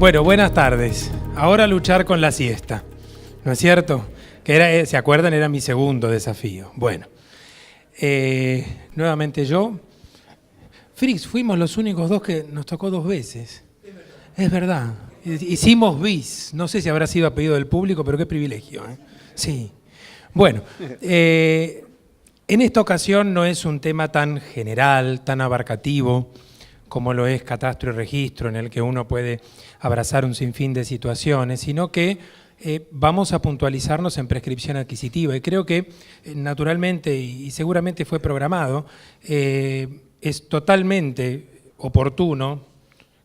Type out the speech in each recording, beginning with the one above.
Bueno, buenas tardes. Ahora luchar con la siesta, ¿no es cierto? Que era, ¿se acuerdan? Era mi segundo desafío. Bueno, nuevamente yo. Frix, fuimos los únicos dos que nos tocó 2 veces. Es verdad. Hicimos bis. No sé si habrá sido a pedido del público, pero qué privilegio, ¿eh? Sí. Bueno, en esta ocasión no es un tema tan general, tan abarcativo, como lo es catastro y registro, en el que uno puede abrazar un sinfín de situaciones, sino que vamos a puntualizarnos en prescripción adquisitiva. Y creo que, naturalmente, y seguramente fue programado, es totalmente oportuno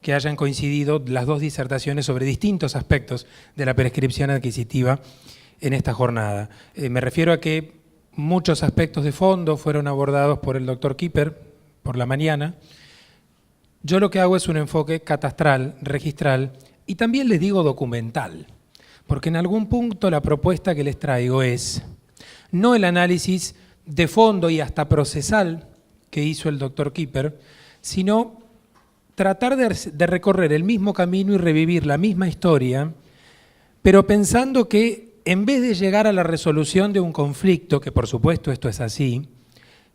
que hayan coincidido las 2 disertaciones sobre distintos aspectos de la prescripción adquisitiva en esta jornada. Me refiero a que muchos aspectos de fondo fueron abordados por el doctor Kipper por la mañana. Yo lo que hago es un enfoque catastral, registral y también les digo documental, porque en algún punto la propuesta que les traigo es no el análisis de fondo y hasta procesal que hizo el doctor Kipper, sino tratar de recorrer el mismo camino y revivir la misma historia, pero pensando que en vez de llegar a la resolución de un conflicto, que por supuesto esto es así,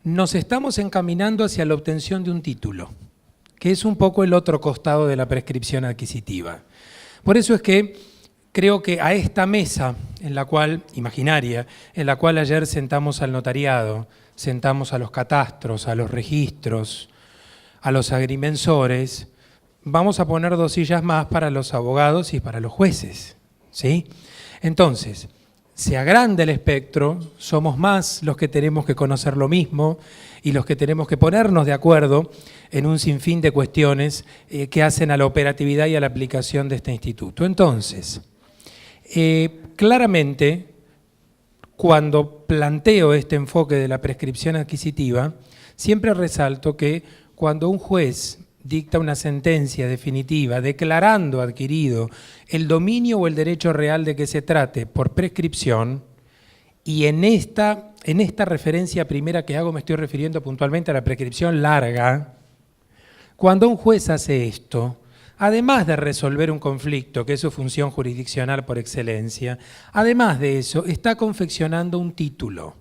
nos estamos encaminando hacia la obtención de un título, que es un poco el otro costado de la prescripción adquisitiva. Por eso es que creo que a esta mesa, imaginaria, en la cual ayer sentamos al notariado, sentamos a los catastros, a los registros, a los agrimensores, vamos a poner 2 sillas más para los abogados y para los jueces, ¿sí? Entonces, se agranda el espectro, somos más los que tenemos que conocer lo mismo y los que tenemos que ponernos de acuerdo en un sinfín de cuestiones que hacen a la operatividad y a la aplicación de este instituto. Entonces, claramente, cuando planteo este enfoque de la prescripción adquisitiva, siempre resalto que cuando un juez dicta una sentencia definitiva declarando adquirido el dominio o el derecho real de que se trate por prescripción, y en esta referencia primera que hago me estoy refiriendo puntualmente a la prescripción larga, cuando un juez hace esto, además de resolver un conflicto, que es su función jurisdiccional por excelencia, además de eso está confeccionando un título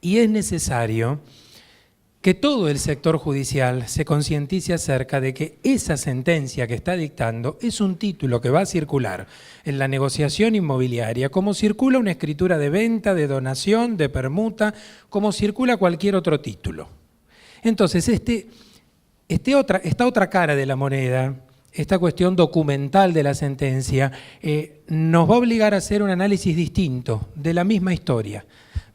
y es necesario que todo el sector judicial se concientice acerca de que esa sentencia que está dictando es un título que va a circular en la negociación inmobiliaria, como circula una escritura de venta, de donación, de permuta, como circula cualquier otro título. Entonces, esta otra cara de la moneda, esta cuestión documental de la sentencia, nos va a obligar a hacer un análisis distinto de la misma historia,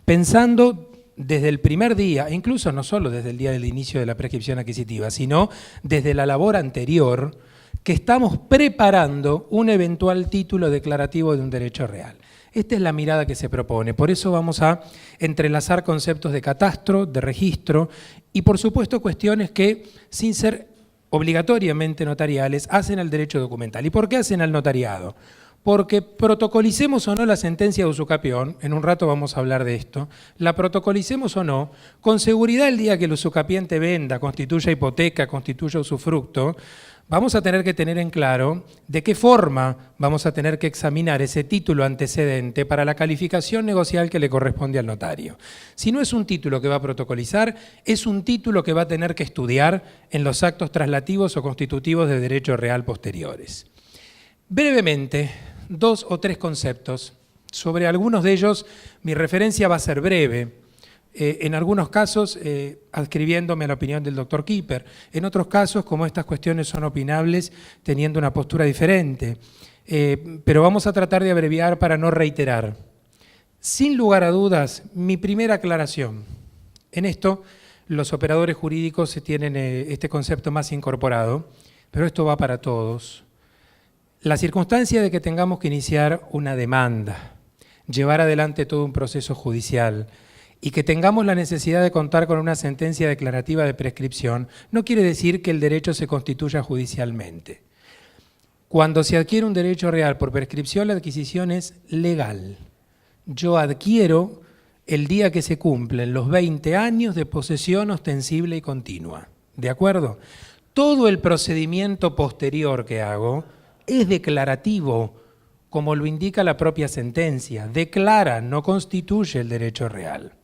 pensando desde el primer día, incluso no solo desde el día del inicio de la prescripción adquisitiva, sino desde la labor anterior, que estamos preparando un eventual título declarativo de un derecho real. Esta es la mirada que se propone, por eso vamos a entrelazar conceptos de catastro, de registro y por supuesto cuestiones que, sin ser obligatoriamente notariales, hacen al derecho documental. ¿Y por qué hacen al notariado? Porque protocolicemos o no la sentencia de usucapión, en un rato vamos a hablar de esto, la protocolicemos o no, con seguridad el día que el usucapiente venda, constituya hipoteca, constituya usufructo, vamos a tener que tener en claro de qué forma vamos a tener que examinar ese título antecedente para la calificación negocial que le corresponde al notario. Si no es un título que va a protocolizar, es un título que va a tener que estudiar en los actos traslativos o constitutivos de derecho real posteriores. Brevemente, 2 o 3 conceptos. Sobre algunos de ellos mi referencia va a ser breve, en algunos casos adscribiéndome a la opinión del doctor Kipper, en otros casos, como estas cuestiones son opinables, teniendo una postura diferente. Pero vamos a tratar de abreviar para no reiterar. Sin lugar a dudas, mi primera aclaración. En esto, los operadores jurídicos tienen este concepto más incorporado, pero esto va para todos. La circunstancia de que tengamos que iniciar una demanda, llevar adelante todo un proceso judicial y que tengamos la necesidad de contar con una sentencia declarativa de prescripción, no quiere decir que el derecho se constituya judicialmente. Cuando se adquiere un derecho real por prescripción, la adquisición es legal. Yo adquiero el día que se cumplen los 20 años de posesión ostensible y continua. ¿De acuerdo? Todo el procedimiento posterior que hago es declarativo, como lo indica la propia sentencia. Declara, no constituye el derecho real.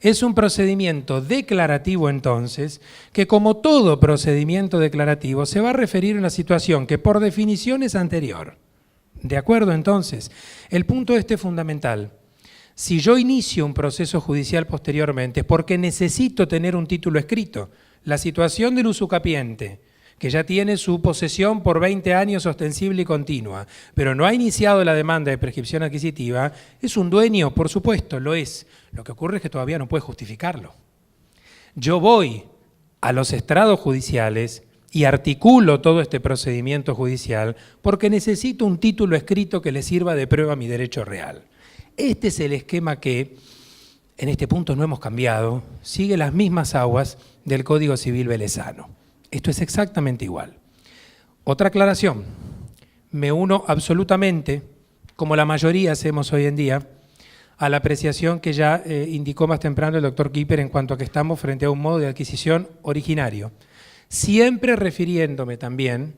Es un procedimiento declarativo entonces, que como todo procedimiento declarativo se va a referir a una situación que por definición es anterior. ¿De acuerdo entonces? El punto este es fundamental. Si yo inicio un proceso judicial posteriormente es porque necesito tener un título escrito. La situación del usucapiente, que ya tiene su posesión por 20 años ostensible y continua, pero no ha iniciado la demanda de prescripción adquisitiva, es un dueño, por supuesto, lo es. Lo que ocurre es que todavía no puede justificarlo. Yo voy a los estrados judiciales y articulo todo este procedimiento judicial porque necesito un título escrito que le sirva de prueba a mi derecho real. Este es el esquema que, en este punto no hemos cambiado, sigue las mismas aguas del Código Civil velezano. Esto es exactamente igual. Otra aclaración, me uno absolutamente, como la mayoría hacemos hoy en día, a la apreciación que ya indicó más temprano el doctor Kipper en cuanto a que estamos frente a un modo de adquisición originario. Siempre refiriéndome también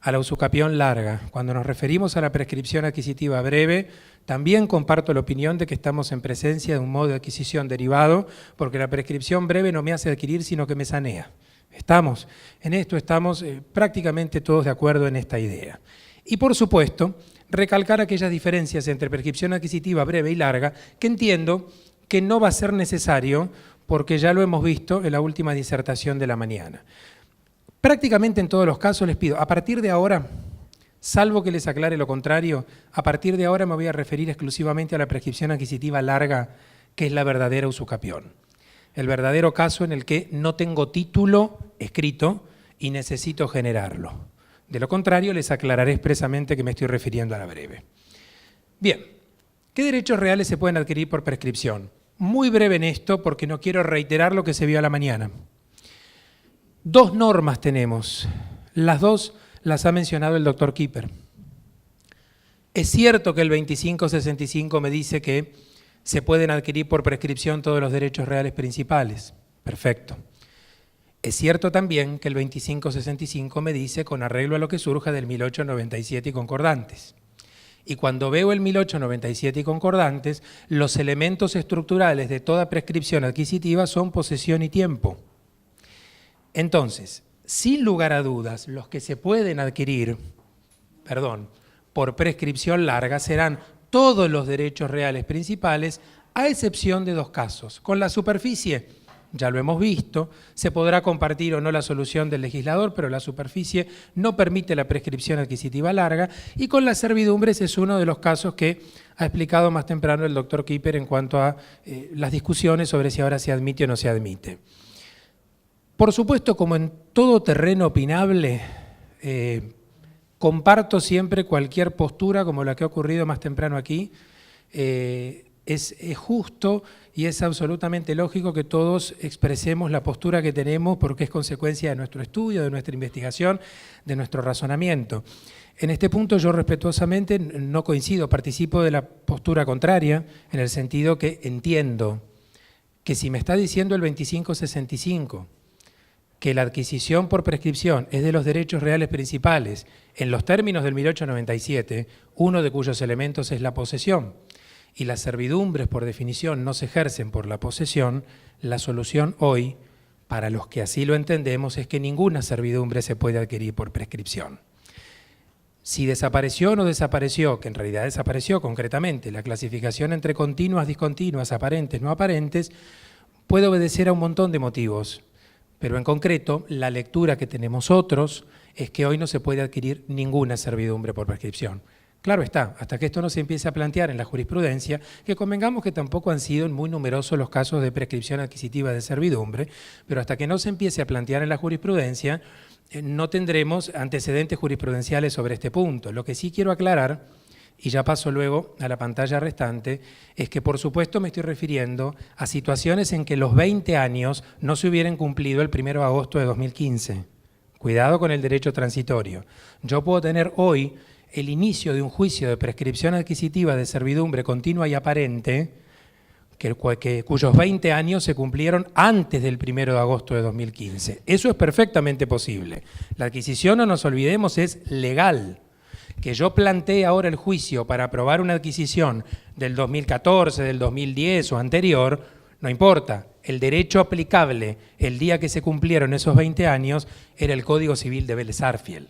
a la usucapión larga. Cuando nos referimos a la prescripción adquisitiva breve, también comparto la opinión de que estamos en presencia de un modo de adquisición derivado, porque la prescripción breve no me hace adquirir, sino que me sanea. Estamos prácticamente todos de acuerdo en esta idea. Y por supuesto, recalcar aquellas diferencias entre prescripción adquisitiva breve y larga, que entiendo que no va a ser necesario, porque ya lo hemos visto en la última disertación de la mañana. Prácticamente en todos los casos les pido, a partir de ahora, salvo que les aclare lo contrario, a partir de ahora me voy a referir exclusivamente a la prescripción adquisitiva larga, que es la verdadera usucapión. El verdadero caso en el que no tengo título escrito y necesito generarlo. De lo contrario, les aclararé expresamente que me estoy refiriendo a la breve. Bien, ¿qué derechos reales se pueden adquirir por prescripción? Muy breve en esto, porque no quiero reiterar lo que se vio a la mañana. Dos normas tenemos, las dos las ha mencionado el doctor Kipper. Es cierto que el 2565 me dice que se pueden adquirir por prescripción todos los derechos reales principales. Perfecto. Es cierto también que el 2565 me dice con arreglo a lo que surja del 1897 y concordantes. Y cuando veo el 1897 y concordantes, los elementos estructurales de toda prescripción adquisitiva son posesión y tiempo. Entonces, sin lugar a dudas, los que se pueden adquirir, por prescripción larga serán todos los derechos reales principales, a excepción de dos casos. Con la superficie, ya lo hemos visto, se podrá compartir o no la solución del legislador, pero la superficie no permite la prescripción adquisitiva larga, y con las servidumbres es uno de los casos que ha explicado más temprano el doctor Kipper en cuanto a las discusiones sobre si ahora se admite o no se admite. Por supuesto, como en todo terreno opinable, comparto siempre cualquier postura como la que ha ocurrido más temprano aquí. Es justo y es absolutamente lógico que todos expresemos la postura que tenemos porque es consecuencia de nuestro estudio, de nuestra investigación, de nuestro razonamiento. En este punto yo respetuosamente no coincido, participo de la postura contraria en el sentido que entiendo que si me está diciendo el 2565 que la adquisición por prescripción es de los derechos reales principales en los términos del 1897, uno de cuyos elementos es la posesión, y las servidumbres por definición no se ejercen por la posesión, la solución hoy, para los que así lo entendemos, es que ninguna servidumbre se puede adquirir por prescripción. Si desapareció o no desapareció, que en realidad desapareció concretamente, la clasificación entre continuas, discontinuas, aparentes, no aparentes, puede obedecer a un montón de motivos. Pero en concreto, la lectura que tenemos otros es que hoy no se puede adquirir ninguna servidumbre por prescripción. Claro está, hasta que esto no se empiece a plantear en la jurisprudencia, que convengamos que tampoco han sido muy numerosos los casos de prescripción adquisitiva de servidumbre, pero hasta que no se empiece a plantear en la jurisprudencia, no tendremos antecedentes jurisprudenciales sobre este punto. Lo que sí quiero aclarar, y ya paso luego a la pantalla restante, es que por supuesto me estoy refiriendo a situaciones en que los 20 años no se hubieran cumplido el 1 de agosto de 2015. Cuidado con el derecho transitorio. Yo puedo tener hoy el inicio de un juicio de prescripción adquisitiva de servidumbre continua y aparente, cuyos 20 años se cumplieron antes del 1 de agosto de 2015. Eso es perfectamente posible. La adquisición, no nos olvidemos, es legal. Que yo plantee ahora el juicio para aprobar una adquisición del 2014, del 2010 o anterior, no importa. El derecho aplicable el día que se cumplieron esos 20 años era el Código Civil de Vélez Sarsfield.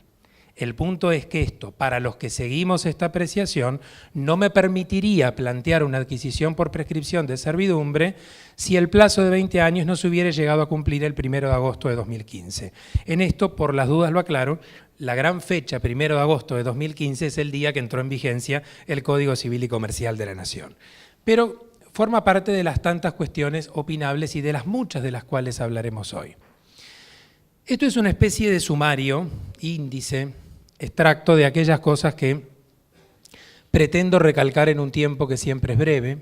El punto es que esto, para los que seguimos esta apreciación, no me permitiría plantear una adquisición por prescripción de servidumbre si el plazo de 20 años no se hubiera llegado a cumplir el 1 de agosto de 2015. En esto, por las dudas lo aclaro, la gran fecha, 1 de agosto de 2015, es el día que entró en vigencia el Código Civil y Comercial de la Nación. Pero forma parte de las tantas cuestiones opinables y de las muchas de las cuales hablaremos hoy. Esto es una especie de sumario, índice, extracto de aquellas cosas que pretendo recalcar en un tiempo que siempre es breve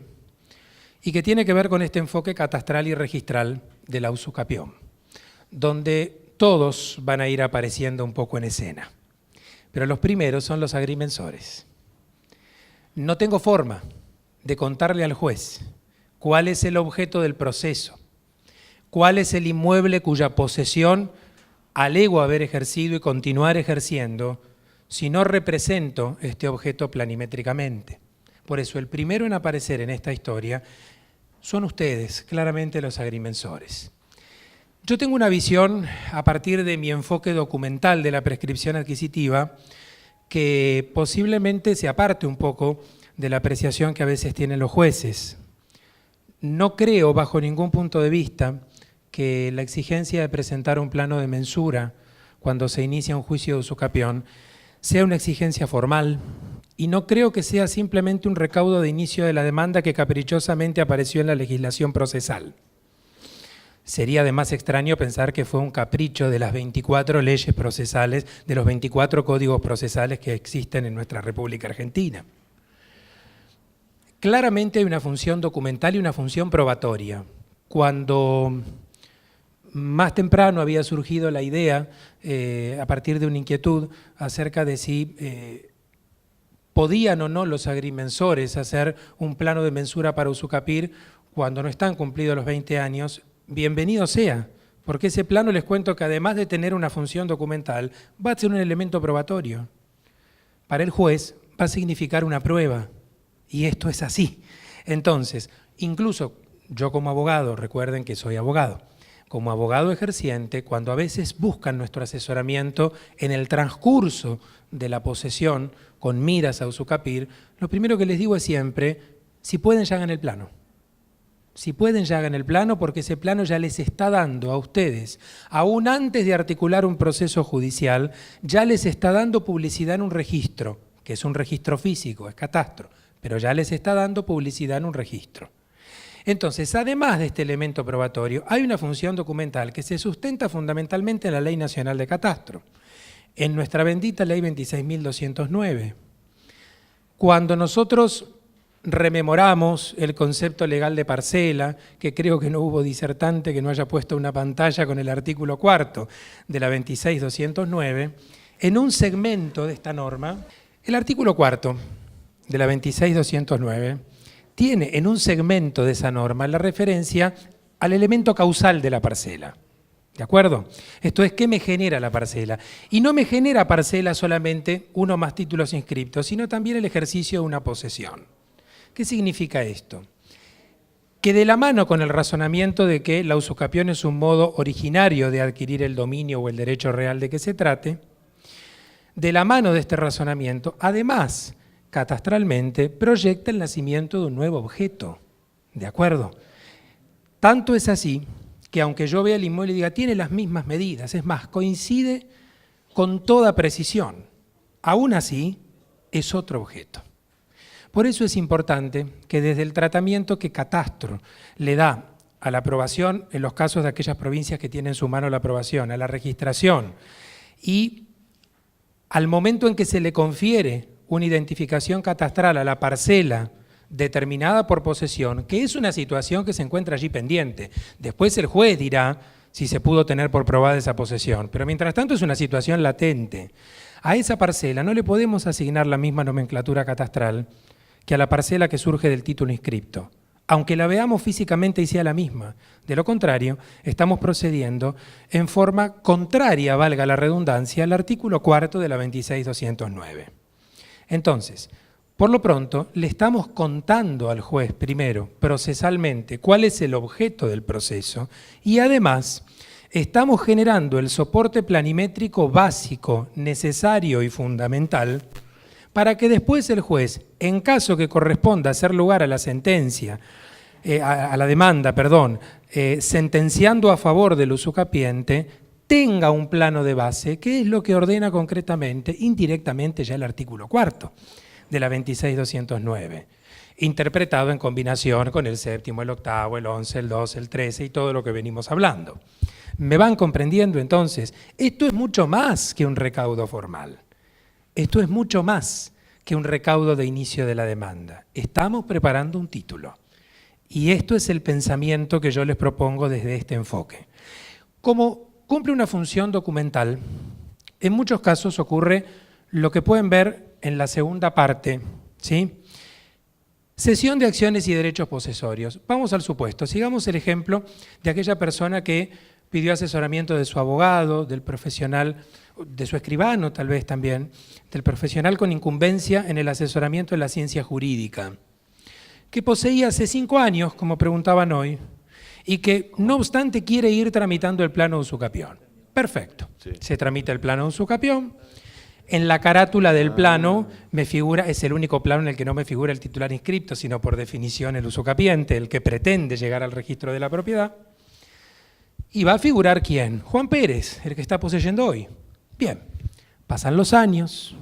y que tiene que ver con este enfoque catastral y registral de la usucapión, donde todos van a ir apareciendo un poco en escena. Pero los primeros son los agrimensores. No tengo forma de contarle al juez cuál es el objeto del proceso, cuál es el inmueble cuya posesión alego haber ejercido y continuar ejerciendo si no represento este objeto planimétricamente. Por eso el primero en aparecer en esta historia son ustedes, claramente los agrimensores. Yo tengo una visión a partir de mi enfoque documental de la prescripción adquisitiva que posiblemente se aparte un poco de la apreciación que a veces tienen los jueces. No creo bajo ningún punto de vista que la exigencia de presentar un plano de mensura cuando se inicia un juicio de usucapión sea una exigencia formal y no creo que sea simplemente un recaudo de inicio de la demanda que caprichosamente apareció en la legislación procesal. Sería además extraño pensar que fue un capricho de las 24 leyes procesales, de los 24 códigos procesales que existen en nuestra República Argentina. Claramente hay una función documental y una función probatoria. Cuando más temprano había surgido la idea, a partir de una inquietud, acerca de si podían o no los agrimensores hacer un plano de mensura para usucapir cuando no están cumplidos los 20 años, bienvenido sea, porque ese plano les cuento que además de tener una función documental, va a ser un elemento probatorio. Para el juez va a significar una prueba, y esto es así. Entonces, incluso yo como abogado, recuerden que soy abogado, como abogado ejerciente, cuando a veces buscan nuestro asesoramiento en el transcurso de la posesión con miras a usucapir, lo primero que les digo es siempre, si pueden ya hagan el plano. Si pueden ya hagan el plano porque ese plano ya les está dando a ustedes, aún antes de articular un proceso judicial, ya les está dando publicidad en un registro, que es un registro físico, es catastro, pero ya les está dando publicidad en un registro. Entonces, además de este elemento probatorio, hay una función documental que se sustenta fundamentalmente en la Ley Nacional de Catastro, en nuestra bendita Ley 26.209. Cuando nosotros rememoramos el concepto legal de parcela, que creo que no hubo disertante que no haya puesto una pantalla con el artículo 4 de la 26.209, en un segmento de esta norma, el artículo 4 de la 26.209 tiene en un segmento de esa norma la referencia al elemento causal de la parcela. ¿De acuerdo? Esto es, ¿qué me genera la parcela? Y no me genera parcela solamente uno más títulos inscriptos, sino también el ejercicio de una posesión. ¿Qué significa esto? Que de la mano con el razonamiento de que la usucapión es un modo originario de adquirir el dominio o el derecho real de que se trate, de la mano de este razonamiento, además, catastralmente, proyecta el nacimiento de un nuevo objeto. ¿De acuerdo? Tanto es así que aunque yo vea el inmueble y diga, tiene las mismas medidas, es más, coincide con toda precisión, aún así es otro objeto. Por eso es importante que desde el tratamiento que Catastro le da a la aprobación, en los casos de aquellas provincias que tienen en su mano la aprobación, a la registración, y al momento en que se le confiere una identificación catastral a la parcela determinada por posesión, que es una situación que se encuentra allí pendiente. Después el juez dirá si se pudo tener por probada esa posesión, pero mientras tanto es una situación latente. A esa parcela no le podemos asignar la misma nomenclatura catastral que a la parcela que surge del título inscripto, aunque la veamos físicamente y sea la misma. De lo contrario, estamos procediendo en forma contraria, valga la redundancia, al artículo 4 de la 26.209. Entonces, por lo pronto, le estamos contando al juez primero, procesalmente, cuál es el objeto del proceso y además estamos generando el soporte planimétrico básico, necesario y fundamental para que después el juez, en caso que corresponda hacer lugar a la sentencia, a la demanda, perdón, sentenciando a favor del usucapiente, tenga un plano de base, que es lo que ordena concretamente, indirectamente ya el artículo 4 de la 26.209, interpretado en combinación con el séptimo, el octavo, el 11, el 12, el 13 y todo lo que venimos hablando. ¿Me van comprendiendo entonces? Esto es mucho más que un recaudo formal. Esto es mucho más que un recaudo de inicio de la demanda. Estamos preparando un título. Y esto es el pensamiento que yo les propongo desde este enfoque. Como cumple una función documental, en muchos casos ocurre lo que pueden ver en la segunda parte, ¿sí? Cesión de acciones y derechos posesorios. Vamos al supuesto. Sigamos el ejemplo de aquella persona que pidió asesoramiento de su abogado, del profesional, de su escribano tal vez también, del profesional con incumbencia en el asesoramiento de la ciencia jurídica, que poseía hace 5 años, como preguntaban hoy, y que no obstante quiere ir tramitando el plano de usucapión. Perfecto. Sí. Se tramita el plano de usucapión. En la carátula del plano me figura, es el único plano en el que no me figura el titular inscripto, sino por definición el usucapiente, el que pretende llegar al registro de la propiedad. Y va a figurar ¿quién? Juan Pérez, el que está poseyendo hoy. Bien, pasan los años,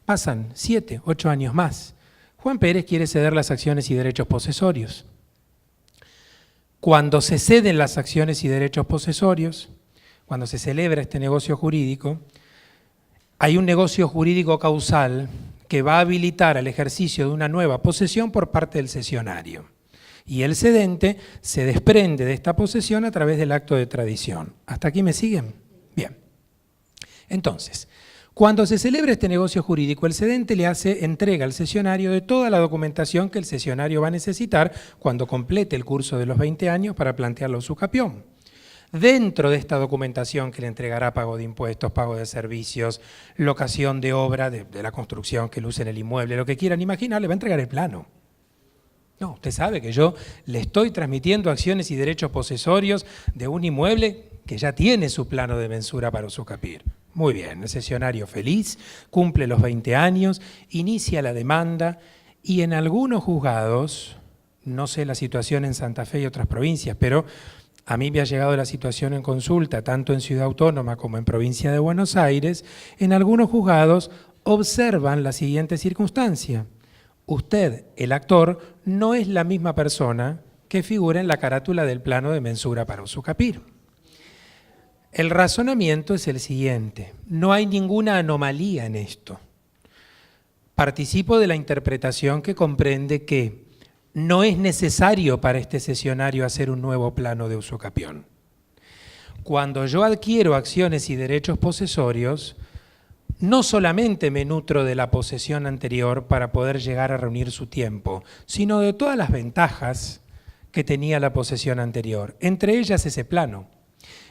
pasan 7, 8 años más. Juan Pérez quiere ceder las acciones y derechos posesorios. Cuando se ceden las acciones y derechos posesorios, cuando se celebra este negocio jurídico, hay un negocio jurídico causal que va a habilitar al ejercicio de una nueva posesión por parte del cesionario. Y el cedente se desprende de esta posesión a través del acto de tradición. ¿Hasta aquí me siguen? Bien. Entonces, cuando se celebra este negocio jurídico, el cedente le hace entrega al cesionario de toda la documentación que el cesionario va a necesitar cuando complete el curso de los 20 años para plantear la usucapión. Dentro de esta documentación que le entregará pago de impuestos, pago de servicios, locación de obra, de la construcción que luce en el inmueble, lo que quieran imaginar, le va a entregar el plano. No, usted sabe que yo le estoy transmitiendo acciones y derechos posesorios de un inmueble que ya tiene su plano de mensura para usucapir. Muy bien, el cesionario feliz, cumple los 20 años, inicia la demanda y en algunos juzgados, no sé la situación en Santa Fe y otras provincias, pero a mí me ha llegado la situación en consulta, tanto en Ciudad Autónoma como en Provincia de Buenos Aires, en algunos juzgados observan la siguiente circunstancia. Usted, el actor, no es la misma persona que figura en la carátula del plano de mensura para usucapir. El razonamiento es el siguiente, no hay ninguna anomalía en esto. Participo de la interpretación que comprende que no es necesario para este cesionario hacer un nuevo plano de usucapión. Cuando yo adquiero acciones y derechos posesorios, no solamente me nutro de la posesión anterior para poder llegar a reunir su tiempo, sino de todas las ventajas que tenía la posesión anterior, entre ellas ese plano.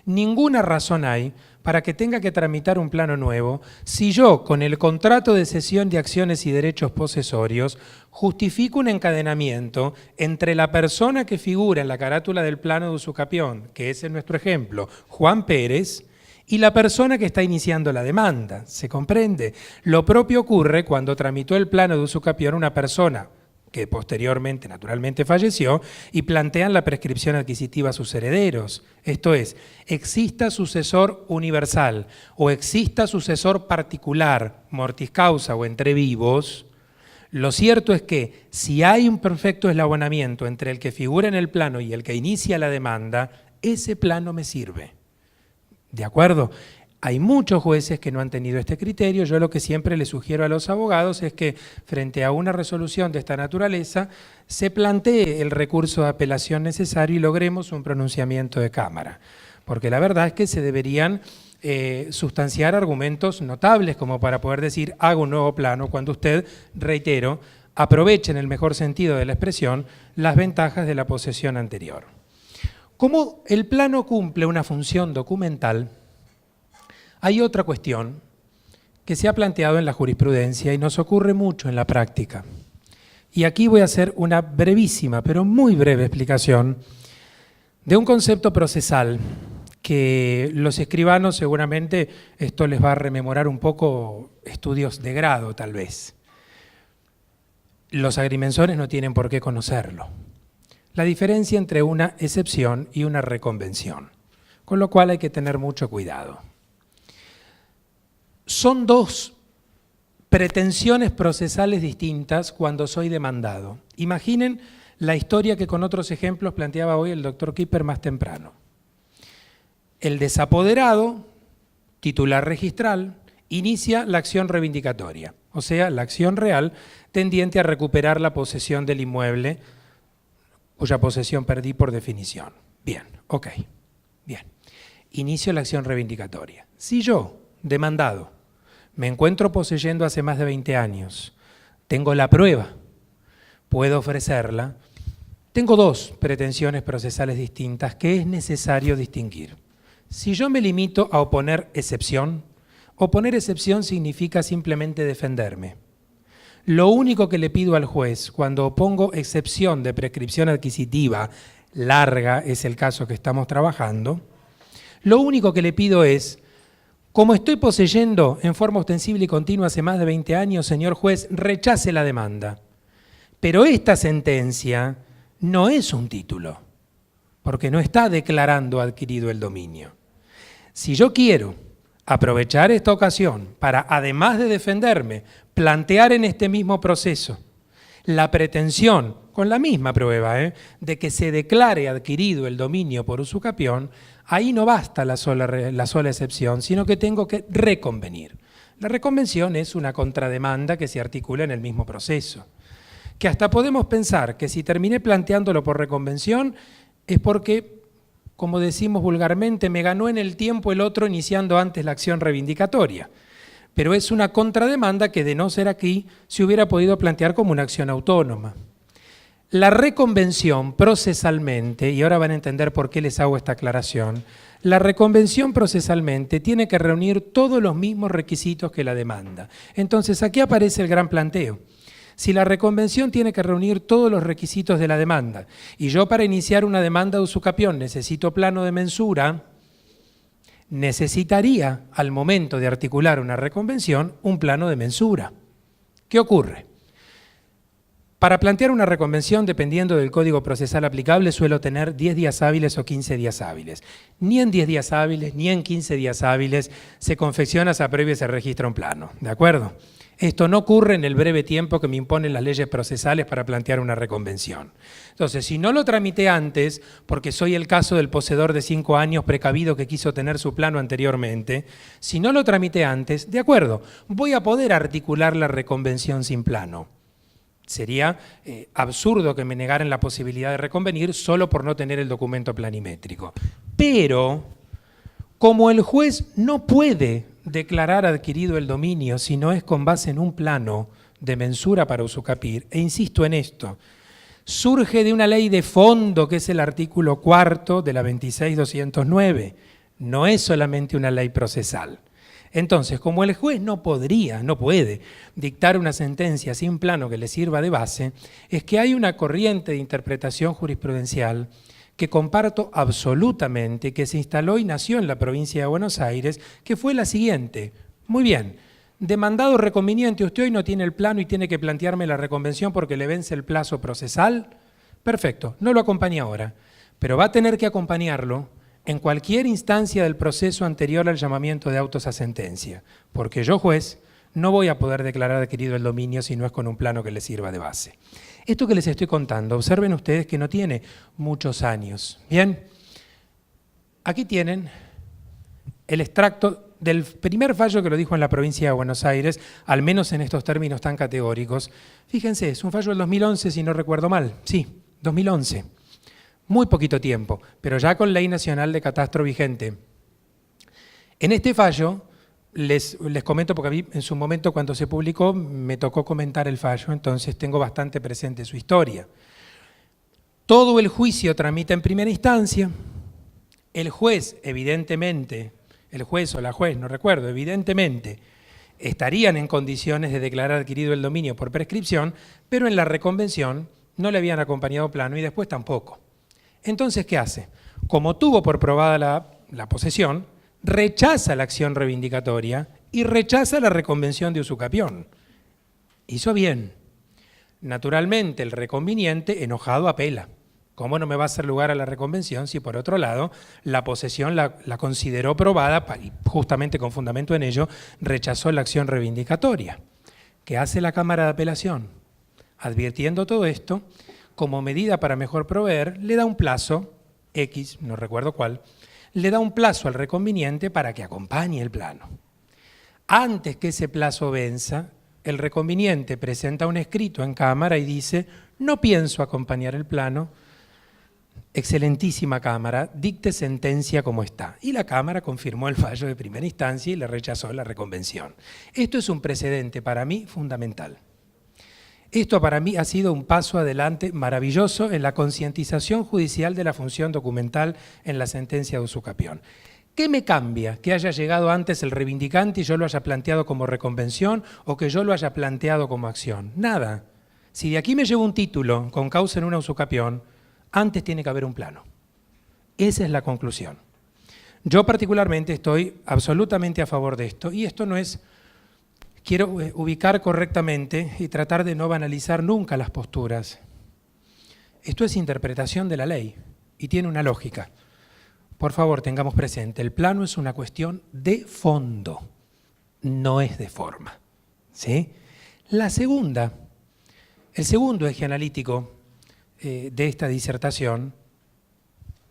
Ninguna razón hay para que tenga que tramitar un plano nuevo si yo, con el contrato de cesión de acciones y derechos posesorios, justifico un encadenamiento entre la persona que figura en la carátula del plano de usucapión, que es en nuestro ejemplo Juan Pérez, y la persona que está iniciando la demanda. ¿Se comprende? Lo propio ocurre cuando tramitó el plano de usucapión una persona que posteriormente, naturalmente, falleció, y plantean la prescripción adquisitiva a sus herederos. Esto es, exista sucesor universal o exista sucesor particular, mortis causa o entre vivos, lo cierto es que si hay un perfecto eslabonamiento entre el que figura en el plano y el que inicia la demanda, ese plano me sirve. ¿De acuerdo? Hay muchos jueces que no han tenido este criterio. Yo lo que siempre les sugiero a los abogados es que frente a una resolución de esta naturaleza se plantee el recurso de apelación necesario y logremos un pronunciamiento de Cámara. Porque la verdad es que se deberían sustanciar argumentos notables como para poder decir hago un nuevo plano cuando usted, reitero, aproveche en el mejor sentido de la expresión las ventajas de la posesión anterior. Como el plano cumple una función documental, hay otra cuestión que se ha planteado en la jurisprudencia y nos ocurre mucho en la práctica. Y aquí voy a hacer una brevísima, pero muy breve explicación de un concepto procesal que los escribanos seguramente esto les va a rememorar un poco estudios de grado tal vez. Los agrimensores no tienen por qué conocerlo. La diferencia entre una excepción y una reconvención, con lo cual hay que tener mucho cuidado. Son dos pretensiones procesales distintas cuando soy demandado. Imaginen la historia que con otros ejemplos planteaba hoy el doctor Kipper más temprano. El desapoderado, titular registral, inicia la acción reivindicatoria, o sea, la acción real tendiente a recuperar la posesión del inmueble cuya posesión perdí por definición. Bien, ok, bien. Inicio la acción reivindicatoria. Si yo, demandado, me encuentro poseyendo hace más de 20 años, tengo la prueba, puedo ofrecerla, tengo dos pretensiones procesales distintas que es necesario distinguir. Si yo me limito a oponer excepción significa simplemente defenderme. Lo único que le pido al juez cuando opongo excepción de prescripción adquisitiva larga, es el caso que estamos trabajando, lo único que le pido es, como estoy poseyendo en forma ostensible y continua hace más de 20 años, señor juez, rechace la demanda. Pero esta sentencia no es un título, porque no está declarando adquirido el dominio. Si yo quiero aprovechar esta ocasión para, además de defenderme, plantear en este mismo proceso la pretensión, con la misma prueba, de que se declare adquirido el dominio por usucapión, ahí no basta la sola excepción, sino que tengo que reconvenir. La reconvención es una contrademanda que se articula en el mismo proceso. Que hasta podemos pensar que si terminé planteándolo por reconvención es porque, como decimos vulgarmente, me ganó en el tiempo el otro iniciando antes la acción reivindicatoria. Pero es una contrademanda que, de no ser aquí, se hubiera podido plantear como una acción autónoma. La reconvención procesalmente, y ahora van a entender por qué les hago esta aclaración, la reconvención procesalmente tiene que reunir todos los mismos requisitos que la demanda. Entonces, aquí aparece el gran planteo. Si la reconvención tiene que reunir todos los requisitos de la demanda, y yo para iniciar una demanda de usucapión necesito plano de mensura, necesitaría, al momento de articular una reconvención, un plano de mensura. ¿Qué ocurre? Para plantear una reconvención, dependiendo del código procesal aplicable, suelo tener 10 días hábiles o 15 días hábiles. Ni en 10 días hábiles, ni en 15 días hábiles se confecciona, se aprueba y se registra un plano. ¿De acuerdo? Esto no ocurre en el breve tiempo que me imponen las leyes procesales para plantear una reconvención. Entonces, si no lo tramité antes, porque soy el caso del poseedor de 5 años precavido que quiso tener su plano anteriormente, si no lo tramité antes, de acuerdo, voy a poder articular la reconvención sin plano. Sería absurdo que me negaran la posibilidad de reconvenir solo por no tener el documento planimétrico. Pero, como el juez no puede declarar adquirido el dominio si no es con base en un plano de mensura para usucapir, e insisto en esto, surge de una ley de fondo que es el artículo 4 de la 26.209, no es solamente una ley procesal. Entonces, como el juez no puede dictar una sentencia sin plano que le sirva de base, es que hay una corriente de interpretación jurisprudencial que comparto absolutamente, que se instaló y nació en la provincia de Buenos Aires, que fue la siguiente. Muy bien, demandado reconveniente, usted hoy no tiene el plano y tiene que plantearme la reconvención porque le vence el plazo procesal. Perfecto, no lo acompaña ahora, pero va a tener que acompañarlo en cualquier instancia del proceso anterior al llamamiento de autos a sentencia, porque yo, juez, no voy a poder declarar adquirido el dominio si no es con un plano que le sirva de base. Esto que les estoy contando, observen ustedes que no tiene muchos años. Bien, aquí tienen el extracto del primer fallo que lo dijo en la provincia de Buenos Aires, al menos en estos términos tan categóricos. Fíjense, es un fallo del 2011, si no recuerdo mal. Sí, 2011. Muy poquito tiempo, pero ya con Ley Nacional de Catastro vigente. En este fallo, les comento porque a mí en su momento cuando se publicó me tocó comentar el fallo, entonces tengo bastante presente su historia. Todo el juicio tramita en primera instancia, el juez evidentemente, el juez o la juez, no recuerdo, evidentemente estarían en condiciones de declarar adquirido el dominio por prescripción, pero en la reconvención no le habían acompañado plano y después tampoco. Entonces, ¿qué hace? Como tuvo por probada la posesión, rechaza la acción reivindicatoria y rechaza la reconvención de usucapión. Hizo bien. Naturalmente, el reconviniente, enojado, apela. ¿Cómo no me va a hacer lugar a la reconvención si, por otro lado, la posesión la consideró probada y justamente con fundamento en ello rechazó la acción reivindicatoria? ¿Qué hace la Cámara de Apelación? Advirtiendo todo esto, como medida para mejor proveer, le da un plazo, X, no recuerdo cuál, le da un plazo al reconviniente para que acompañe el plano. Antes que ese plazo venza, el reconviniente presenta un escrito en Cámara y dice: no pienso acompañar el plano, excelentísima Cámara, dicte sentencia como está. Y la Cámara confirmó el fallo de primera instancia y le rechazó la reconvención. Esto es un precedente para mí fundamental. Esto para mí ha sido un paso adelante maravilloso en la concientización judicial de la función documental en la sentencia de usucapión. ¿Qué me cambia que haya llegado antes el reivindicante y yo lo haya planteado como reconvención o que yo lo haya planteado como acción? Nada. Si de aquí me llevo un título con causa en una usucapión, antes tiene que haber un plano. Esa es la conclusión. Yo particularmente estoy absolutamente a favor de esto y esto no es... Quiero ubicar correctamente y tratar de no banalizar nunca las posturas. Esto es interpretación de la ley y tiene una lógica. Por favor, tengamos presente, el plano es una cuestión de fondo, no es de forma. ¿Sí? La segunda, el segundo eje analítico de esta disertación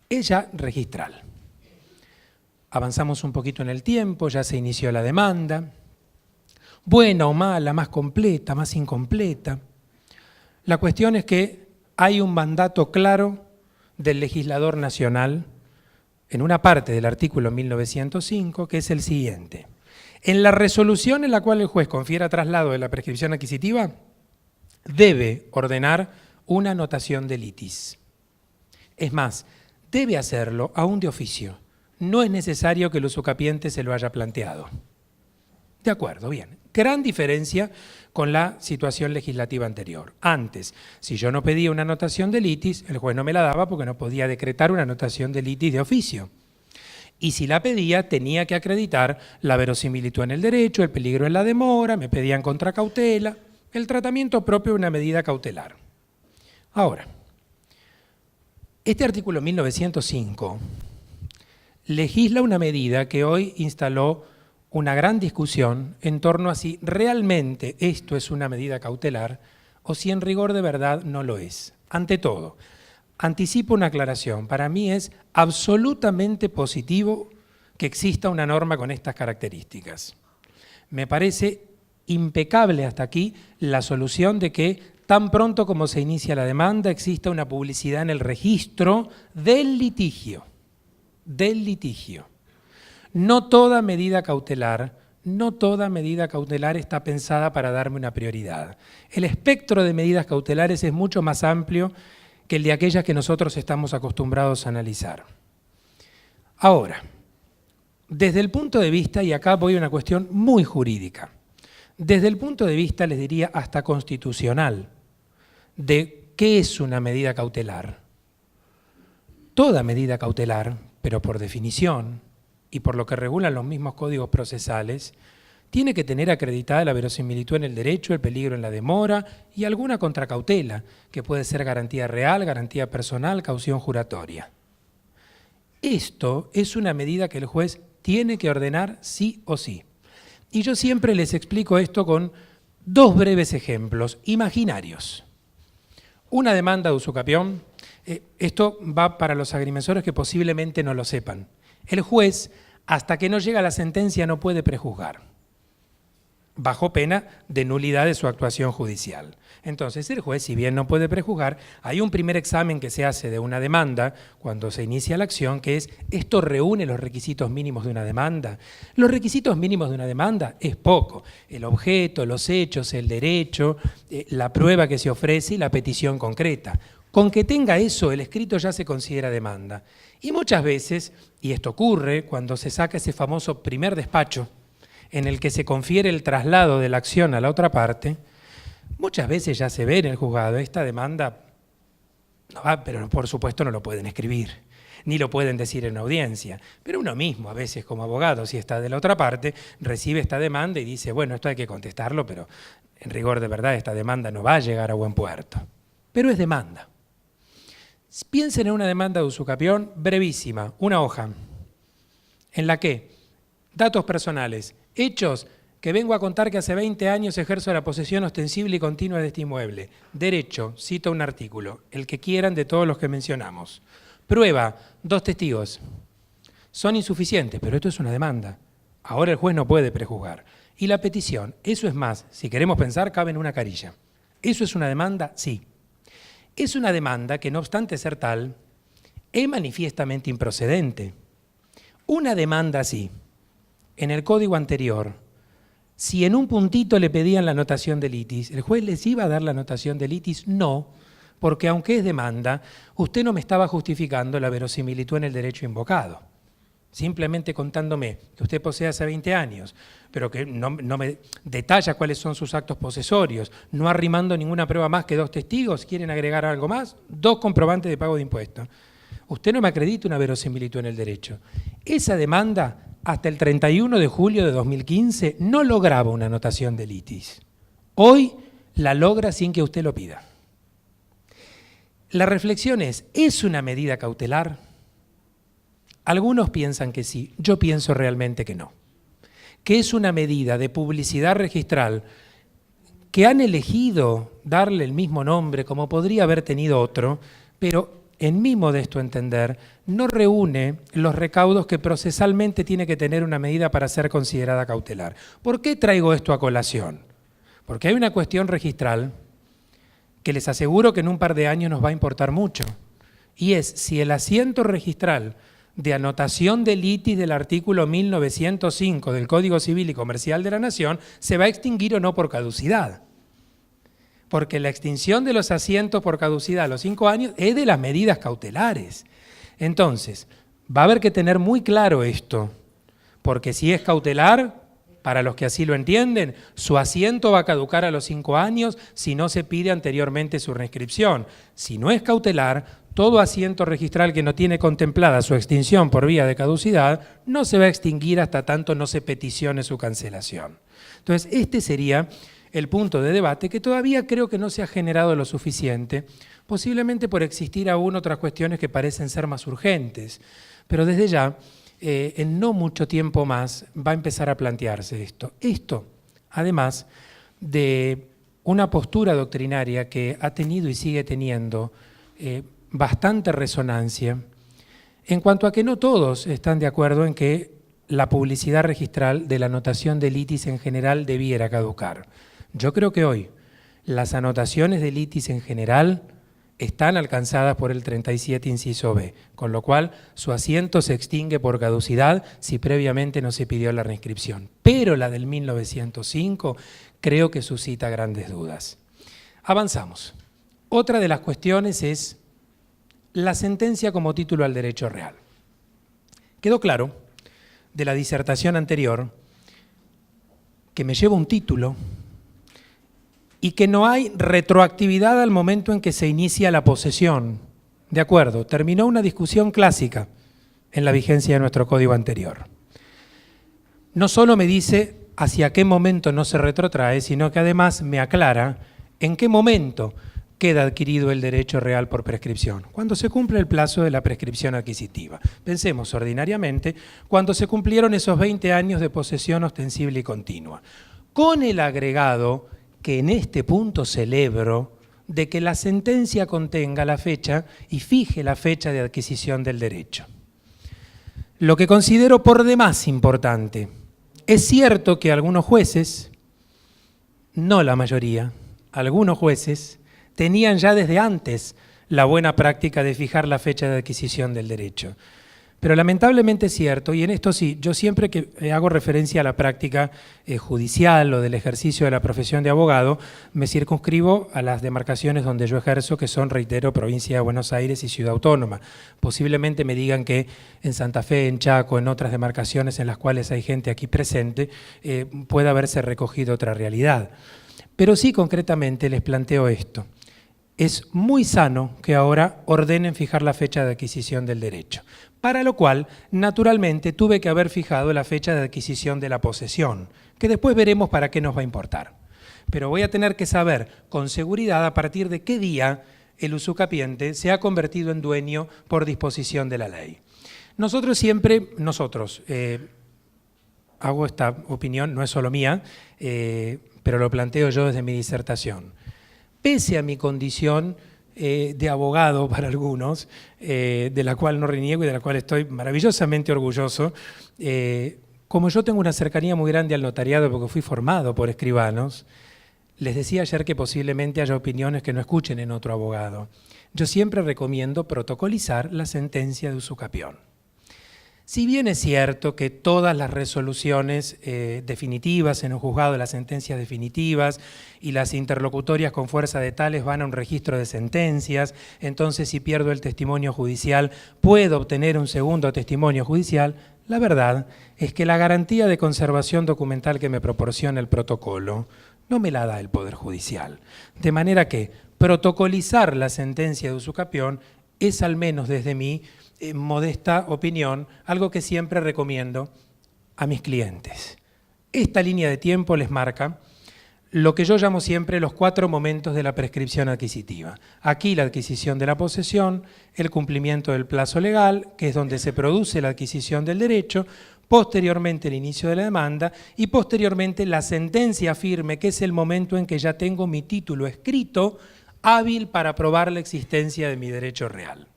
es ya registral. Avanzamos un poquito en el tiempo, ya se inició la demanda. Buena o mala, más completa, más incompleta. La cuestión es que hay un mandato claro del legislador nacional en una parte del artículo 1905 que es el siguiente. En la resolución en la cual el juez confiera traslado de la prescripción adquisitiva, debe ordenar una anotación de litis. Es más, debe hacerlo aún de oficio. No es necesario que el usucapiente se lo haya planteado. De acuerdo, bien. Gran diferencia con la situación legislativa anterior. Antes, si yo no pedía una anotación de litis, el juez no me la daba porque no podía decretar una anotación de litis de oficio. Y si la pedía, tenía que acreditar la verosimilitud en el derecho, el peligro en la demora, me pedían contracautela, el tratamiento propio de una medida cautelar. Ahora, este artículo 1905 legisla una medida que hoy instaló una gran discusión en torno a si realmente esto es una medida cautelar o si en rigor de verdad no lo es. Ante todo, anticipo una aclaración. Para mí es absolutamente positivo que exista una norma con estas características. Me parece impecable hasta aquí la solución de que tan pronto como se inicia la demanda exista una publicidad en el registro del litigio. No toda medida cautelar está pensada para darme una prioridad. El espectro de medidas cautelares es mucho más amplio que el de aquellas que nosotros estamos acostumbrados a analizar. Ahora, desde el punto de vista, y acá voy a una cuestión muy jurídica, desde el punto de vista, les diría hasta constitucional, de qué es una medida cautelar. Toda medida cautelar, pero por definición, y por lo que regulan los mismos códigos procesales, tiene que tener acreditada la verosimilitud en el derecho, el peligro en la demora y alguna contracautela, que puede ser garantía real, garantía personal, caución juratoria. Esto es una medida que el juez tiene que ordenar sí o sí. Y yo siempre les explico esto con dos breves ejemplos imaginarios. Una demanda de usucapión, esto va para los agrimensores que posiblemente no lo sepan. El juez, hasta que no llega la sentencia, no puede prejuzgar, bajo pena de nulidad de su actuación judicial. Entonces, el juez, si bien no puede prejuzgar, hay un primer examen que se hace de una demanda cuando se inicia la acción, que es, ¿esto reúne los requisitos mínimos de una demanda? Los requisitos mínimos de una demanda es poco. El objeto, los hechos, el derecho, la prueba que se ofrece y la petición concreta. Con que tenga eso, el escrito ya se considera demanda. Y muchas veces, y esto ocurre cuando se saca ese famoso primer despacho, en el que se confiere el traslado de la acción a la otra parte, muchas veces ya se ve en el juzgado, esta demanda no va, pero por supuesto no lo pueden escribir, ni lo pueden decir en audiencia. Pero uno mismo, a veces como abogado, si está de la otra parte, recibe esta demanda y dice, bueno, esto hay que contestarlo, pero en rigor de verdad esta demanda no va a llegar a buen puerto. Pero es demanda. Piensen en una demanda de usucapión brevísima, una hoja, en la que datos personales, hechos que vengo a contar que hace 20 años ejerzo la posesión ostensible y continua de este inmueble. Derecho, cito un artículo, el que quieran de todos los que mencionamos. Prueba, 2 testigos. Son insuficientes, pero esto es una demanda. Ahora el juez no puede prejuzgar. Y la petición, eso es más, si queremos pensar, cabe en una carilla. ¿Eso es una demanda? Sí. Es una demanda que, no obstante ser tal, es manifiestamente improcedente. Una demanda así, en el código anterior, si en un puntito le pedían la notación de litis, ¿el juez les iba a dar la notación de litis? No, porque aunque es demanda, usted no me estaba justificando la verosimilitud en el derecho invocado. Simplemente contándome que usted posee hace 20 años, pero que no me detalla cuáles son sus actos posesorios, no arrimando ninguna prueba más que 2 testigos, ¿quieren agregar algo más? 2 comprobantes de pago de impuestos. Usted no me acredita una verosimilitud en el derecho. Esa demanda, hasta el 31 de julio de 2015, no lograba una notación de litis. Hoy la logra sin que usted lo pida. La reflexión ¿es una medida cautelar? Algunos piensan que sí, yo pienso realmente que no. Que es una medida de publicidad registral que han elegido darle el mismo nombre como podría haber tenido otro, pero en mi modesto entender no reúne los recaudos que procesalmente tiene que tener una medida para ser considerada cautelar. ¿Por qué traigo esto a colación? Porque hay una cuestión registral que les aseguro que en un par de años nos va a importar mucho, y es si el asiento registral de anotación de litis del artículo 1905 del Código Civil y Comercial de la Nación se va a extinguir o no por caducidad. Porque la extinción de los asientos por caducidad a los 5 años es de las medidas cautelares. Entonces, va a haber que tener muy claro esto, porque si es cautelar, para los que así lo entienden, su asiento va a caducar a los 5 años si no se pide anteriormente su reinscripción. Si no es cautelar, todo asiento registral que no tiene contemplada su extinción por vía de caducidad no se va a extinguir hasta tanto no se peticione su cancelación. Entonces, este sería el punto de debate que todavía creo que no se ha generado lo suficiente, posiblemente por existir aún otras cuestiones que parecen ser más urgentes, pero desde ya, en no mucho tiempo más, va a empezar a plantearse esto. Esto, además de una postura doctrinaria que ha tenido y sigue teniendo bastante resonancia, en cuanto a que no todos están de acuerdo en que la publicidad registral de la anotación de litis en general debiera caducar. Yo creo que hoy las anotaciones de litis en general están alcanzadas por el 37 inciso B, con lo cual su asiento se extingue por caducidad si previamente no se pidió la reinscripción. Pero la del 1905 creo que suscita grandes dudas. Avanzamos. Otra de las cuestiones es la sentencia como título al derecho real. Quedó claro de la disertación anterior que me lleva un título y que no hay retroactividad al momento en que se inicia la posesión. De acuerdo, terminó una discusión clásica en la vigencia de nuestro código anterior. No solo me dice hacia qué momento no se retrotrae, sino que además me aclara en qué momento queda adquirido el derecho real por prescripción, cuando se cumple el plazo de la prescripción adquisitiva. Pensemos ordinariamente cuando se cumplieron esos 20 años de posesión ostensible y continua, con el agregado que en este punto celebro de que la sentencia contenga la fecha y fije la fecha de adquisición del derecho. Lo que considero por demás importante, es cierto que algunos jueces, no la mayoría, algunos jueces tenían ya desde antes la buena práctica de fijar la fecha de adquisición del derecho. Pero lamentablemente es cierto, y en esto sí, yo siempre que hago referencia a la práctica judicial o del ejercicio de la profesión de abogado, me circunscribo a las demarcaciones donde yo ejerzo, que son, reitero, provincia de Buenos Aires y Ciudad Autónoma. Posiblemente me digan que en Santa Fe, en Chaco, en otras demarcaciones en las cuales hay gente aquí presente, puede haberse recogido otra realidad. Pero sí, concretamente, les planteo esto. Es muy sano que ahora ordenen fijar la fecha de adquisición del derecho, para lo cual, naturalmente, tuve que haber fijado la fecha de adquisición de la posesión, que después veremos para qué nos va a importar. Pero voy a tener que saber con seguridad a partir de qué día el usucapiente se ha convertido en dueño por disposición de la ley. Nosotros siempre, hago esta opinión, no es solo mía, pero lo planteo yo desde mi disertación. Pese a mi condición de abogado para algunos, de la cual no reniego y de la cual estoy maravillosamente orgulloso, como yo tengo una cercanía muy grande al notariado porque fui formado por escribanos, les decía ayer que posiblemente haya opiniones que no escuchen en otro abogado. Yo siempre recomiendo protocolizar la sentencia de usucapión. Si bien es cierto que todas las resoluciones definitivas en un juzgado, las sentencias definitivas y las interlocutorias con fuerza de tales van a un registro de sentencias, entonces si pierdo el testimonio judicial puedo obtener un segundo testimonio judicial, la verdad es que la garantía de conservación documental que me proporciona el protocolo no me la da el Poder Judicial. De manera que protocolizar la sentencia de usucapión es, al menos desde mi modesta opinión, algo que siempre recomiendo a mis clientes. Esta línea de tiempo les marca lo que yo llamo siempre los 4 momentos de la prescripción adquisitiva. Aquí la adquisición de la posesión, el cumplimiento del plazo legal, que es donde se produce la adquisición del derecho, posteriormente el inicio de la demanda y posteriormente la sentencia firme, que es el momento en que ya tengo mi título escrito, hábil para probar la existencia de mi derecho real.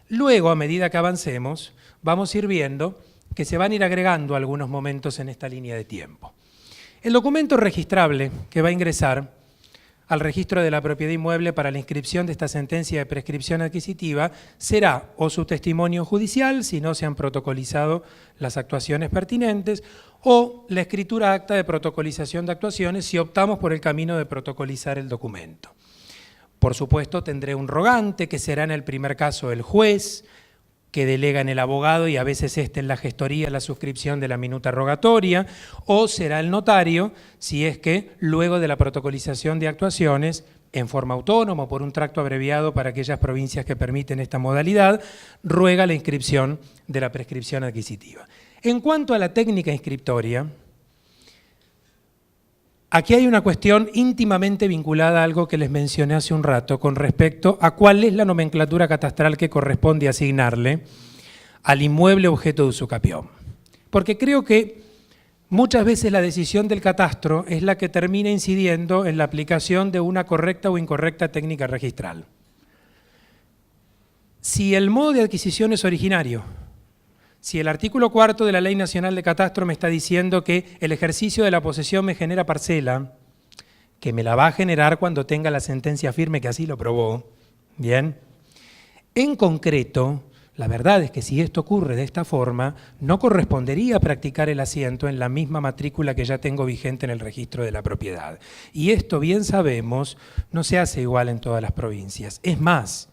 Luego, a medida que avancemos, vamos a ir viendo que se van a ir agregando algunos momentos en esta línea de tiempo. El documento registrable que va a ingresar al registro de la propiedad inmueble para la inscripción de esta sentencia de prescripción adquisitiva será o su testimonio judicial, si no se han protocolizado las actuaciones pertinentes, o la escritura acta de protocolización de actuaciones si optamos por el camino de protocolizar el documento. Por supuesto, tendré un rogante, que será en el primer caso el juez, que delega en el abogado y a veces en la gestoría la suscripción de la minuta rogatoria, o será el notario, si es que luego de la protocolización de actuaciones, en forma autónoma o por un tracto abreviado para aquellas provincias que permiten esta modalidad, ruega la inscripción de la prescripción adquisitiva. En cuanto a la técnica inscriptoria, aquí hay una cuestión íntimamente vinculada a algo que les mencioné hace un rato con respecto a cuál es la nomenclatura catastral que corresponde asignarle al inmueble objeto de usucapión. Porque creo que muchas veces la decisión del catastro es la que termina incidiendo en la aplicación de una correcta o incorrecta técnica registral. Si el modo de adquisición es originario, si el artículo 4 de la Ley Nacional de Catastro me está diciendo que el ejercicio de la posesión me genera parcela, que me la va a generar cuando tenga la sentencia firme que así lo probó, bien, en concreto, la verdad es que si esto ocurre de esta forma, no correspondería practicar el asiento en la misma matrícula que ya tengo vigente en el registro de la propiedad. Y esto, bien sabemos, no se hace igual en todas las provincias. Es más,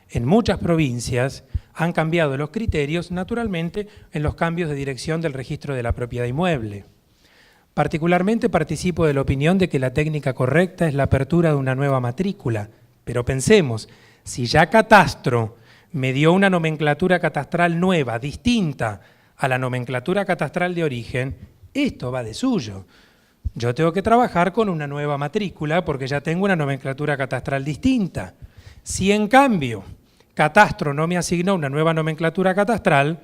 en muchas provincias han cambiado los criterios, naturalmente, en los cambios de dirección del registro de la propiedad inmueble. Particularmente participo de la opinión de que la técnica correcta es la apertura de una nueva matrícula. Pero pensemos, si ya Catastro me dio una nomenclatura catastral nueva, distinta a la nomenclatura catastral de origen, esto va de suyo. Yo tengo que trabajar con una nueva matrícula porque ya tengo una nomenclatura catastral distinta. Si en cambio Catastro no me asignó una nueva nomenclatura catastral,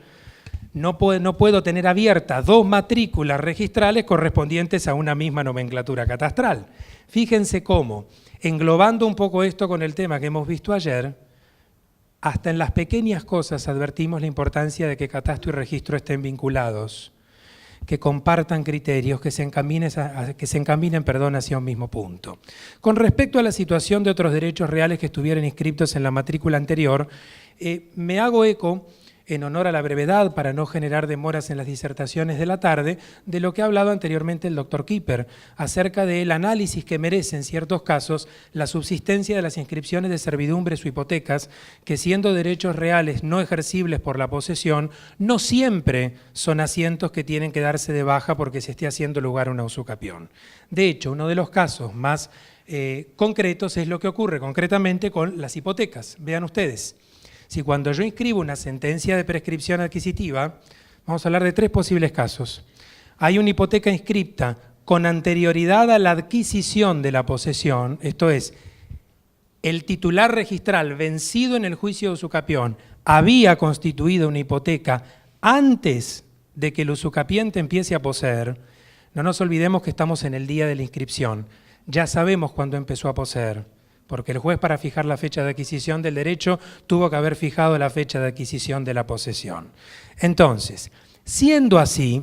no puedo tener abiertas 2 matrículas registrales correspondientes a una misma nomenclatura catastral. Fíjense cómo, englobando un poco esto con el tema que hemos visto ayer, hasta en las pequeñas cosas advertimos la importancia de que catastro y registro estén vinculados, que compartan criterios, que se encaminen hacia un mismo punto. Con respecto a la situación de otros derechos reales que estuvieran inscritos en la matrícula anterior, me hago eco en honor a la brevedad, para no generar demoras en las disertaciones de la tarde, de lo que ha hablado anteriormente el doctor Kipper, acerca del análisis que merece en ciertos casos la subsistencia de las inscripciones de servidumbres o hipotecas, que siendo derechos reales no ejercibles por la posesión, no siempre son asientos que tienen que darse de baja porque se esté haciendo lugar a una usucapión. De hecho, uno de los casos más concretos es lo que ocurre concretamente con las hipotecas. Vean ustedes. Si cuando yo inscribo una sentencia de prescripción adquisitiva, vamos a hablar de 3 posibles casos. Hay una hipoteca inscripta con anterioridad a la adquisición de la posesión, esto es, el titular registral vencido en el juicio de usucapión había constituido una hipoteca antes de que el usucapiente empiece a poseer. No nos olvidemos que estamos en el día de la inscripción. Ya sabemos cuándo empezó a poseer, porque el juez para fijar la fecha de adquisición del derecho tuvo que haber fijado la fecha de adquisición de la posesión. Entonces, siendo así,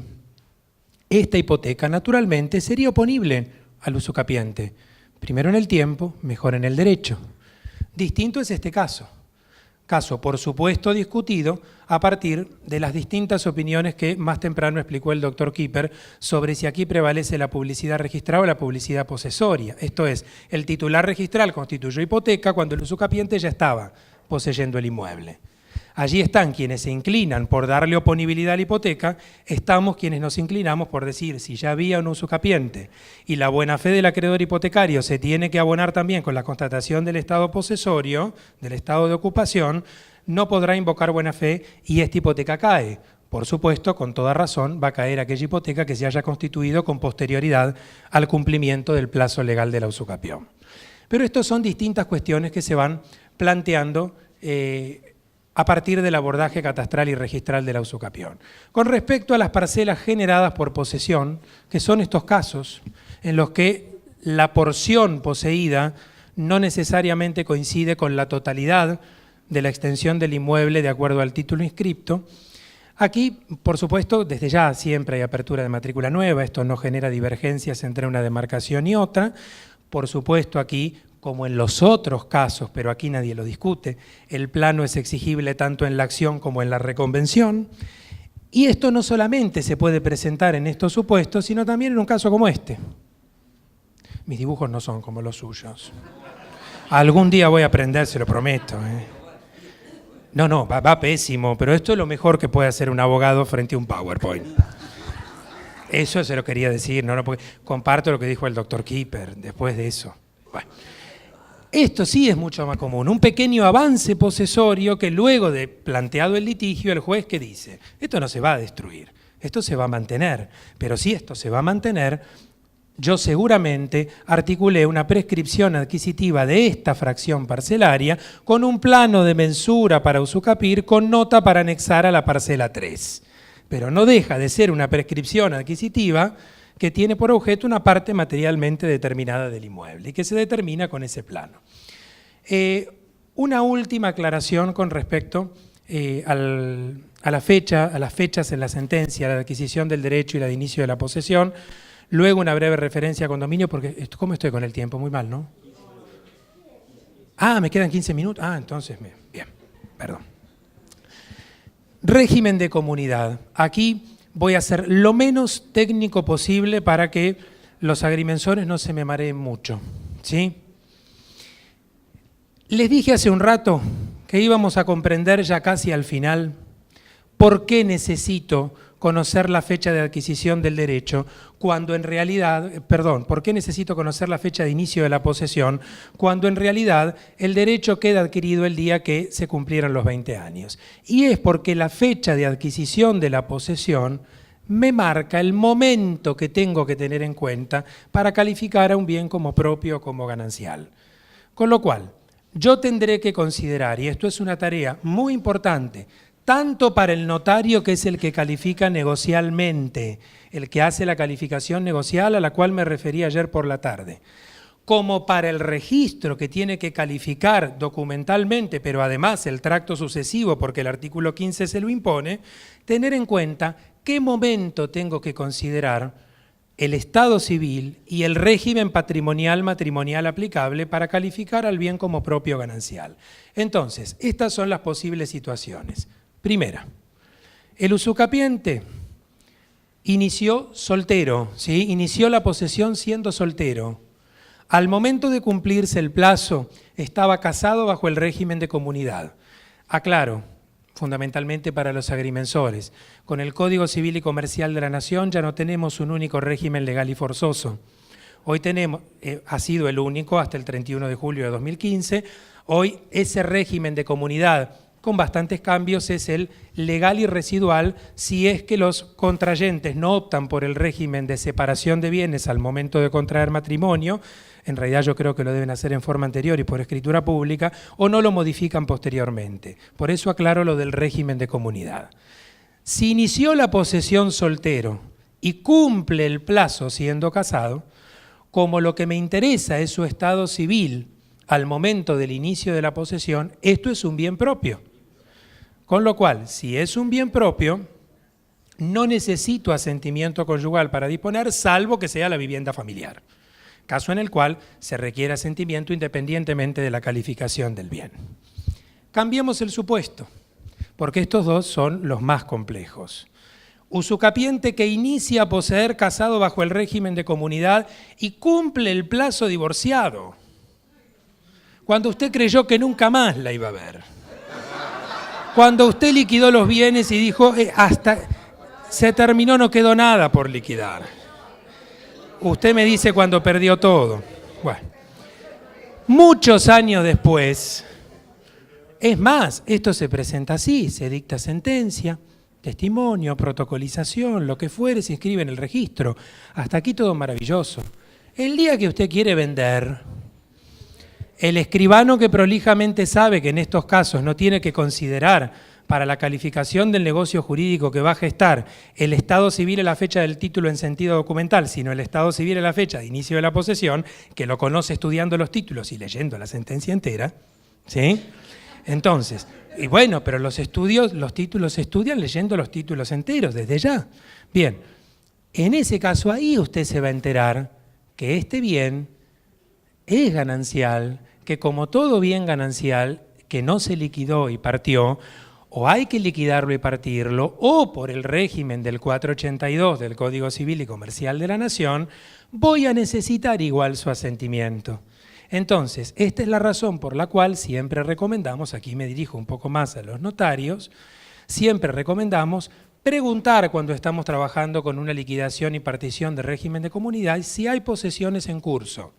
esta hipoteca naturalmente sería oponible al usucapiente. Primero en el tiempo, mejor en el derecho. Distinto es este caso. Caso, por supuesto, discutido a partir de las distintas opiniones que más temprano explicó el doctor Kipper sobre si aquí prevalece la publicidad registrada o la publicidad posesoria. Esto es, el titular registral constituyó hipoteca cuando el usucapiente ya estaba poseyendo el inmueble. Allí están quienes se inclinan por darle oponibilidad a la hipoteca, estamos quienes nos inclinamos por decir si ya había un usucapiente y la buena fe del acreedor hipotecario se tiene que abonar también con la constatación del estado posesorio, del estado de ocupación, no podrá invocar buena fe y esta hipoteca cae. Por supuesto, con toda razón, va a caer aquella hipoteca que se haya constituido con posterioridad al cumplimiento del plazo legal de la usucapión. Pero estas son distintas cuestiones que se van planteando a partir del abordaje catastral y registral de la usucapión. Con respecto a las parcelas generadas por posesión, que son estos casos en los que la porción poseída no necesariamente coincide con la totalidad de la extensión del inmueble de acuerdo al título inscripto, aquí, por supuesto, desde ya siempre hay apertura de matrícula nueva, esto no genera divergencias entre una demarcación y otra. Por supuesto, aquí, como en los otros casos, pero aquí nadie lo discute, el plano es exigible tanto en la acción como en la reconvención. Y esto no solamente se puede presentar en estos supuestos, sino también en un caso como este. Mis dibujos no son como los suyos. Algún día voy a aprender, se lo prometo. No, va pésimo, pero esto es lo mejor que puede hacer un abogado frente a un PowerPoint. Eso se lo quería decir, no, porque comparto lo que dijo el doctor Kipper después de eso. Bueno. Esto sí es mucho más común, un pequeño avance posesorio que luego de planteado el litigio, el juez que dice, esto no se va a destruir, esto se va a mantener, pero si esto se va a mantener, yo seguramente articulé una prescripción adquisitiva de esta fracción parcelaria con un plano de mensura para usucapir con nota para anexar a la parcela 3. Pero no deja de ser una prescripción adquisitiva que tiene por objeto una parte materialmente determinada del inmueble y que se determina con ese plano. Una última aclaración con respecto a las fechas en la sentencia, la adquisición del derecho y la de inicio de la posesión. Luego una breve referencia a condominio, porque ¿cómo estoy con el tiempo? Muy mal, ¿no? Ah, me quedan 15 minutos. Ah, entonces, bien, perdón. Régimen de comunidad. Aquí voy a ser lo menos técnico posible para que los agrimensores no se me mareen mucho, ¿sí? Les dije hace un rato que íbamos a comprender ya casi al final por qué necesito conocer la fecha de adquisición del derecho cuando en realidad, ¿por qué necesito conocer la fecha de inicio de la posesión cuando en realidad el derecho queda adquirido el día que se cumplieron los 20 años? Y es porque la fecha de adquisición de la posesión me marca el momento que tengo que tener en cuenta para calificar a un bien como propio o como ganancial. Con lo cual, yo tendré que considerar, y esto es una tarea muy importante, tanto para el notario, que es el que califica negocialmente, el que hace la calificación negocial a la cual me referí ayer por la tarde, como para el registro, que tiene que calificar documentalmente, pero además el tracto sucesivo, porque el artículo 15 se lo impone, tener en cuenta qué momento tengo que considerar el estado civil y el régimen matrimonial aplicable para calificar al bien como propio ganancial. Entonces, estas son las posibles situaciones. Primera, el usucapiente inició soltero, ¿sí? Inició la posesión siendo soltero. Al momento de cumplirse el plazo, estaba casado bajo el régimen de comunidad. Aclaro, fundamentalmente para los agrimensores, con el Código Civil y Comercial de la Nación ya no tenemos un único régimen legal y forzoso. Hoy tenemos, ha sido el único hasta el 31 de julio de 2015, hoy ese régimen de comunidad con bastantes cambios es el legal y residual si es que los contrayentes no optan por el régimen de separación de bienes al momento de contraer matrimonio, en realidad yo creo que lo deben hacer en forma anterior y por escritura pública, o no lo modifican posteriormente. Por eso aclaro lo del régimen de comunidad. Si inició la posesión soltero y cumple el plazo siendo casado, como lo que me interesa es su estado civil al momento del inicio de la posesión, esto es un bien propio. Con lo cual, si es un bien propio, no necesito asentimiento conyugal para disponer, salvo que sea la vivienda familiar, caso en el cual se requiere asentimiento independientemente de la calificación del bien. Cambiemos el supuesto, porque estos dos son los más complejos. Usucapiente que inicia a poseer casado bajo el régimen de comunidad y cumple el plazo divorciado, cuando usted creyó que nunca más la iba a ver. Cuando usted liquidó los bienes y dijo, hasta se terminó, no quedó nada por liquidar. Usted me dice cuando perdió todo. Bueno, muchos años después, es más, esto se presenta así, se dicta sentencia, testimonio, protocolización, lo que fuere, se inscribe en el registro. Hasta aquí todo maravilloso. El día que usted quiere vender, el escribano que prolijamente sabe que en estos casos no tiene que considerar para la calificación del negocio jurídico que va a gestar el estado civil a la fecha del título en sentido documental, sino el estado civil a la fecha de inicio de la posesión, que lo conoce estudiando los títulos y leyendo la sentencia entera, ¿sí? Entonces, y bueno, pero los títulos se estudian leyendo los títulos enteros desde ya. Bien, en ese caso ahí usted se va a enterar que este bien es ganancial, que como todo bien ganancial que no se liquidó y partió, o hay que liquidarlo y partirlo, o por el régimen del 482 del Código Civil y Comercial de la Nación, voy a necesitar igual su asentimiento. Entonces, esta es la razón por la cual siempre recomendamos, aquí me dirijo un poco más a los notarios, siempre recomendamos preguntar cuando estamos trabajando con una liquidación y partición de régimen de comunidad si hay posesiones en curso.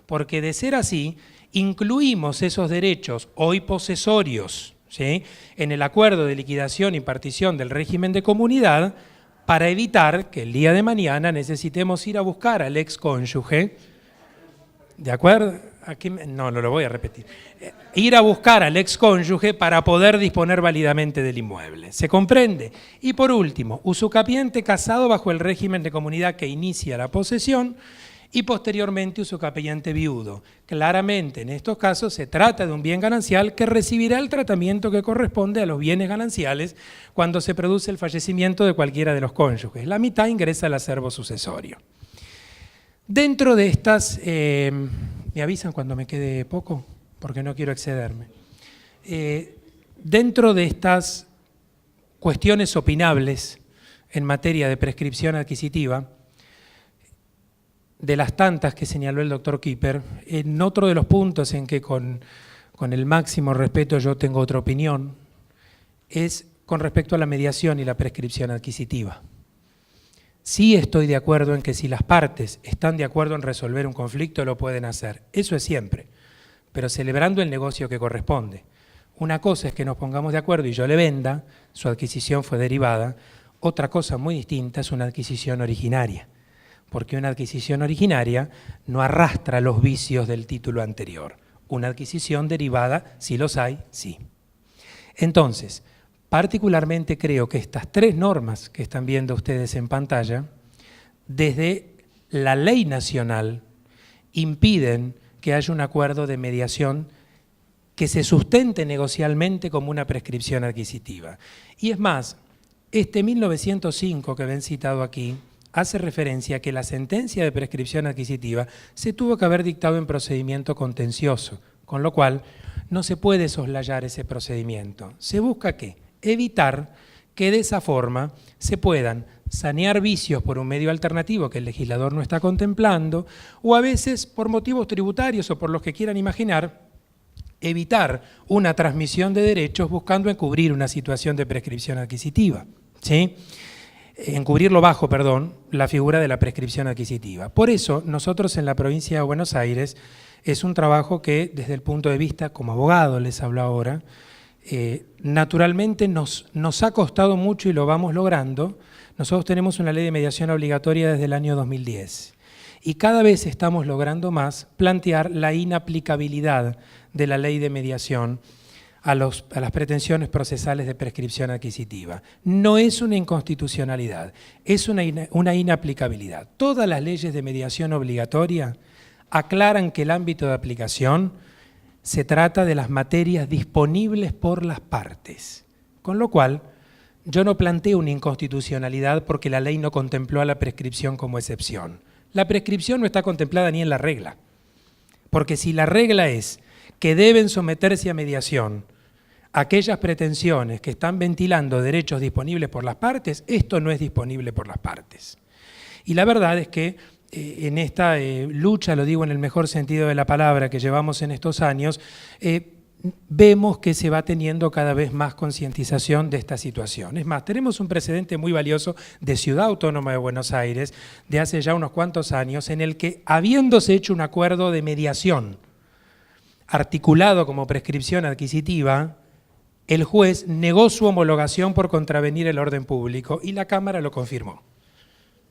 Porque de ser así, incluimos esos derechos hoy posesorios, ¿sí?, en el acuerdo de liquidación y partición del régimen de comunidad para evitar que el día de mañana necesitemos ir a buscar al excónyuge, ¿de acuerdo? Aquí no lo voy a repetir. Ir a buscar al excónyuge para poder disponer válidamente del inmueble. ¿Se comprende? Y por último, usucapiente casado bajo el régimen de comunidad que inicia la posesión, y posteriormente usucapiente viudo. Claramente en estos casos se trata de un bien ganancial que recibirá el tratamiento que corresponde a los bienes gananciales cuando se produce el fallecimiento de cualquiera de los cónyuges. La mitad ingresa al acervo sucesorio. Dentro de estas, me avisan cuando me quede poco, porque no quiero excederme. Dentro de estas cuestiones opinables en materia de prescripción adquisitiva, de las tantas que señaló el doctor Kipper, en otro de los puntos en que con el máximo respeto yo tengo otra opinión, es con respecto a la mediación y la prescripción adquisitiva. Sí estoy de acuerdo en que si las partes están de acuerdo en resolver un conflicto lo pueden hacer, eso es siempre, pero celebrando el negocio que corresponde. Una cosa es que nos pongamos de acuerdo y yo le venda, su adquisición fue derivada, otra cosa muy distinta es una adquisición originaria, porque una adquisición originaria no arrastra los vicios del título anterior. Una adquisición derivada, si los hay, sí. Entonces, particularmente creo que estas tres normas que están viendo ustedes en pantalla, desde la ley nacional, impiden que haya un acuerdo de mediación que se sustente negocialmente como una prescripción adquisitiva. Y es más, este 1905 que ven citado aquí, hace referencia a que la sentencia de prescripción adquisitiva se tuvo que haber dictado en procedimiento contencioso, con lo cual no se puede soslayar ese procedimiento. ¿Se busca qué? evitar que de esa forma se puedan sanear vicios por un medio alternativo que el legislador no está contemplando, o a veces por motivos tributarios o por los que quieran imaginar, evitar una transmisión de derechos buscando encubrir una situación de prescripción adquisitiva, ¿sí? Encubrirlo bajo, perdón, la figura de la prescripción adquisitiva. Por eso, nosotros en la provincia de Buenos Aires, es un trabajo que, desde el punto de vista, como abogado les hablo ahora, naturalmente nos ha costado mucho y lo vamos logrando. Nosotros tenemos una ley de mediación obligatoria desde el año 2010 y cada vez estamos logrando más plantear la inaplicabilidad de la ley de mediación a las pretensiones procesales de prescripción adquisitiva. No es una inconstitucionalidad, es una inaplicabilidad. Todas las leyes de mediación obligatoria aclaran que el ámbito de aplicación se trata de las materias disponibles por las partes, con lo cual yo no planteo una inconstitucionalidad porque la ley no contempló a la prescripción como excepción. La prescripción no está contemplada ni en la regla, porque si la regla es que deben someterse a mediación aquellas pretensiones que están ventilando derechos disponibles por las partes, esto no es disponible por las partes. Y la verdad es que en esta lucha, lo digo en el mejor sentido de la palabra, que llevamos en estos años, vemos que se va teniendo cada vez más concientización de esta situación. Es más, tenemos un precedente muy valioso de Ciudad Autónoma de Buenos Aires, de hace ya unos cuantos años, en el que, habiéndose hecho un acuerdo de mediación articulado como prescripción adquisitiva, el juez negó su homologación por contravenir el orden público y la Cámara lo confirmó.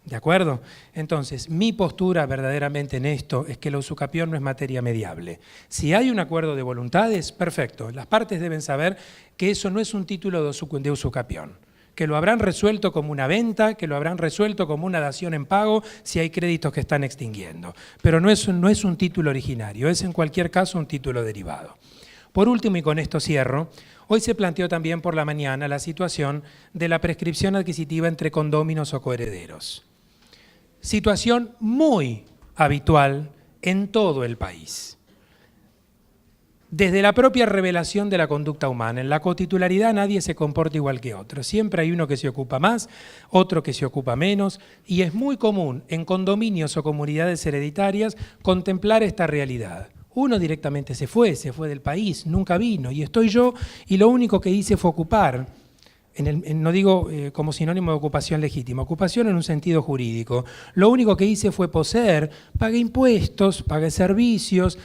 ¿De acuerdo? Entonces, mi postura verdaderamente en esto es que la usucapión no es materia mediable. Si hay un acuerdo de voluntades, perfecto. Las partes deben saber que eso no es un título de usucapión, que lo habrán resuelto como una venta, que lo habrán resuelto como una dación en pago si hay créditos que están extinguiendo. Pero no es un título originario, es en cualquier caso un título derivado. Por último, y con esto cierro, hoy se planteó también por la mañana la situación de la prescripción adquisitiva entre condóminos o coherederos. Situación muy habitual en todo el país. Desde la propia revelación de la conducta humana, en la cotitularidad nadie se comporta igual que otro. Siempre hay uno que se ocupa más, otro que se ocupa menos, y es muy común en condominios o comunidades hereditarias contemplar esta realidad. Uno directamente se fue del país, nunca vino, y estoy yo, y lo único que hice fue ocupar. No digo como sinónimo de ocupación legítima, ocupación en un sentido jurídico. Lo único que hice fue poseer, pagué impuestos, pagué servicios.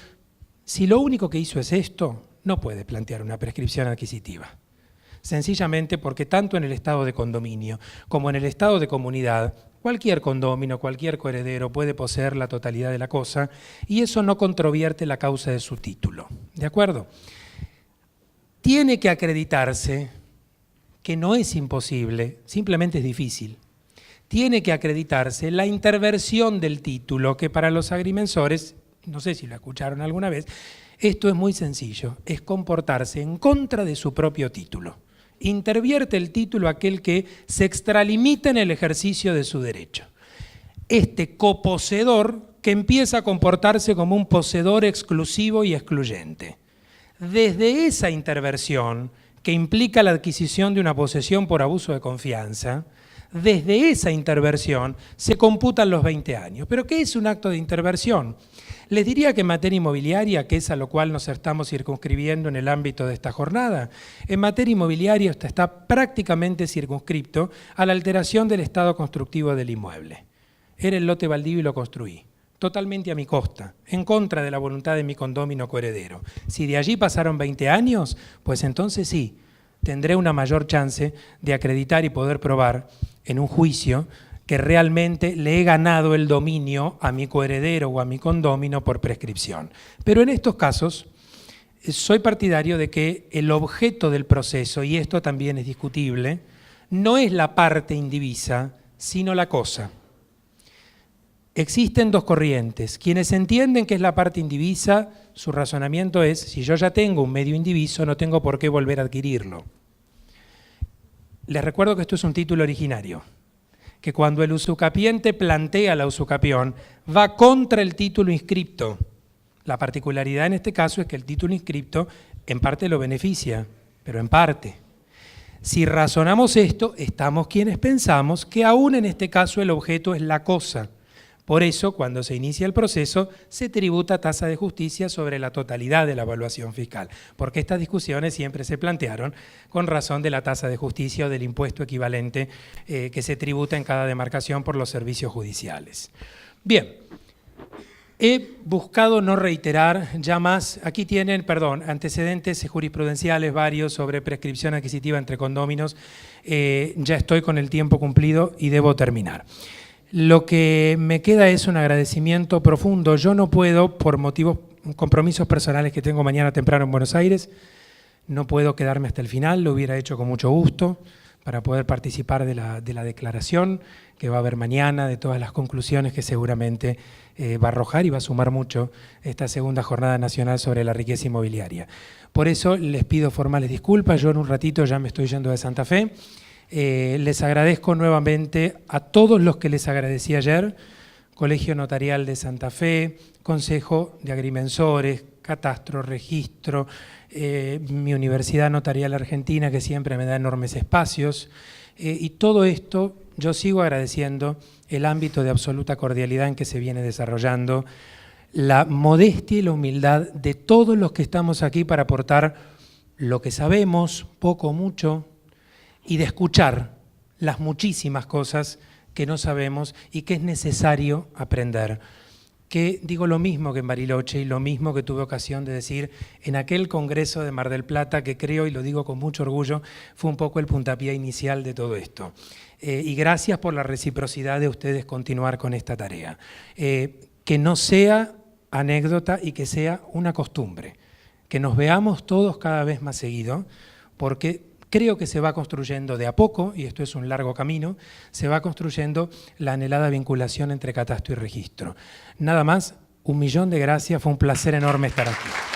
Si lo único que hizo es esto, no puede plantear una prescripción adquisitiva. Sencillamente porque tanto en el estado de condominio como en el estado de comunidad, cualquier condomino, cualquier coheredero puede poseer la totalidad de la cosa y eso no controvierte la causa de su título. ¿De acuerdo? Tiene que acreditarse que no es imposible, simplemente es difícil. Tiene que acreditarse la interversión del título, que para los agrimensores, no sé si lo escucharon alguna vez, esto es muy sencillo, es comportarse en contra de su propio título. Intervierte el título aquel que se extralimita en el ejercicio de su derecho. Este coposeedor que empieza a comportarse como un poseedor exclusivo y excluyente. Desde esa interversión, que implica la adquisición de una posesión por abuso de confianza, desde esa interversión se computan los 20 años. ¿Pero qué es un acto de interversión? Les diría que en materia inmobiliaria, que es a lo cual nos estamos circunscribiendo en el ámbito de esta jornada, en materia inmobiliaria esto está prácticamente circunscripto a la alteración del estado constructivo del inmueble. Era el lote baldío y lo construí, totalmente a mi costa, en contra de la voluntad de mi condómino coheredero. Si de allí pasaron 20 años, pues entonces sí, tendré una mayor chance de acreditar y poder probar en un juicio que realmente le he ganado el dominio a mi coheredero o a mi condómino por prescripción. Pero en estos casos soy partidario de que el objeto del proceso, y esto también es discutible, no es la parte indivisa, sino la cosa. Existen dos corrientes. Quienes entienden que es la parte indivisa, su razonamiento es, si yo ya tengo un medio indiviso, no tengo por qué volver a adquirirlo. Les recuerdo que esto es un título originario, que cuando el usucapiente plantea la usucapión, va contra el título inscripto. La particularidad en este caso es que el título inscripto en parte lo beneficia, pero en parte. Si razonamos esto, estamos quienes pensamos que aún en este caso el objeto es la cosa. Por eso, cuando se inicia el proceso, se tributa tasa de justicia sobre la totalidad de la evaluación fiscal, porque estas discusiones siempre se plantearon con razón de la tasa de justicia o del impuesto equivalente que se tributa en cada demarcación por los servicios judiciales. Bien, he buscado no reiterar ya más, aquí tienen, antecedentes jurisprudenciales varios sobre prescripción adquisitiva entre condóminos, ya estoy con el tiempo cumplido y debo terminar. Lo que me queda es un agradecimiento profundo. Yo no puedo, por compromisos personales que tengo mañana temprano en Buenos Aires, no puedo quedarme hasta el final, lo hubiera hecho con mucho gusto para poder participar de la declaración que va a haber mañana, de todas las conclusiones que seguramente va a arrojar y va a sumar mucho esta segunda jornada nacional sobre la riqueza inmobiliaria. Por eso les pido formales disculpas, yo en un ratito ya me estoy yendo de Santa Fe. Les agradezco nuevamente a todos los que les agradecí ayer, Colegio Notarial de Santa Fe, Consejo de Agrimensores, Catastro, Registro, mi Universidad Notarial Argentina, que siempre me da enormes espacios, y todo esto yo sigo agradeciendo el ámbito de absoluta cordialidad en que se viene desarrollando, la modestia y la humildad de todos los que estamos aquí para aportar lo que sabemos, poco o mucho, y de escuchar las muchísimas cosas que no sabemos y que es necesario aprender. Que digo lo mismo que en Bariloche y lo mismo que tuve ocasión de decir en aquel congreso de Mar del Plata, que creo, y lo digo con mucho orgullo, fue un poco el puntapié inicial de todo esto. Y gracias por la reciprocidad de ustedes continuar con esta tarea. Que no sea anécdota y que sea una costumbre. Que nos veamos todos cada vez más seguido, porque creo que se va construyendo de a poco, y esto es un largo camino, se va construyendo la anhelada vinculación entre catastro y registro. Nada más, 1.000.000 de gracias, fue un placer enorme estar aquí.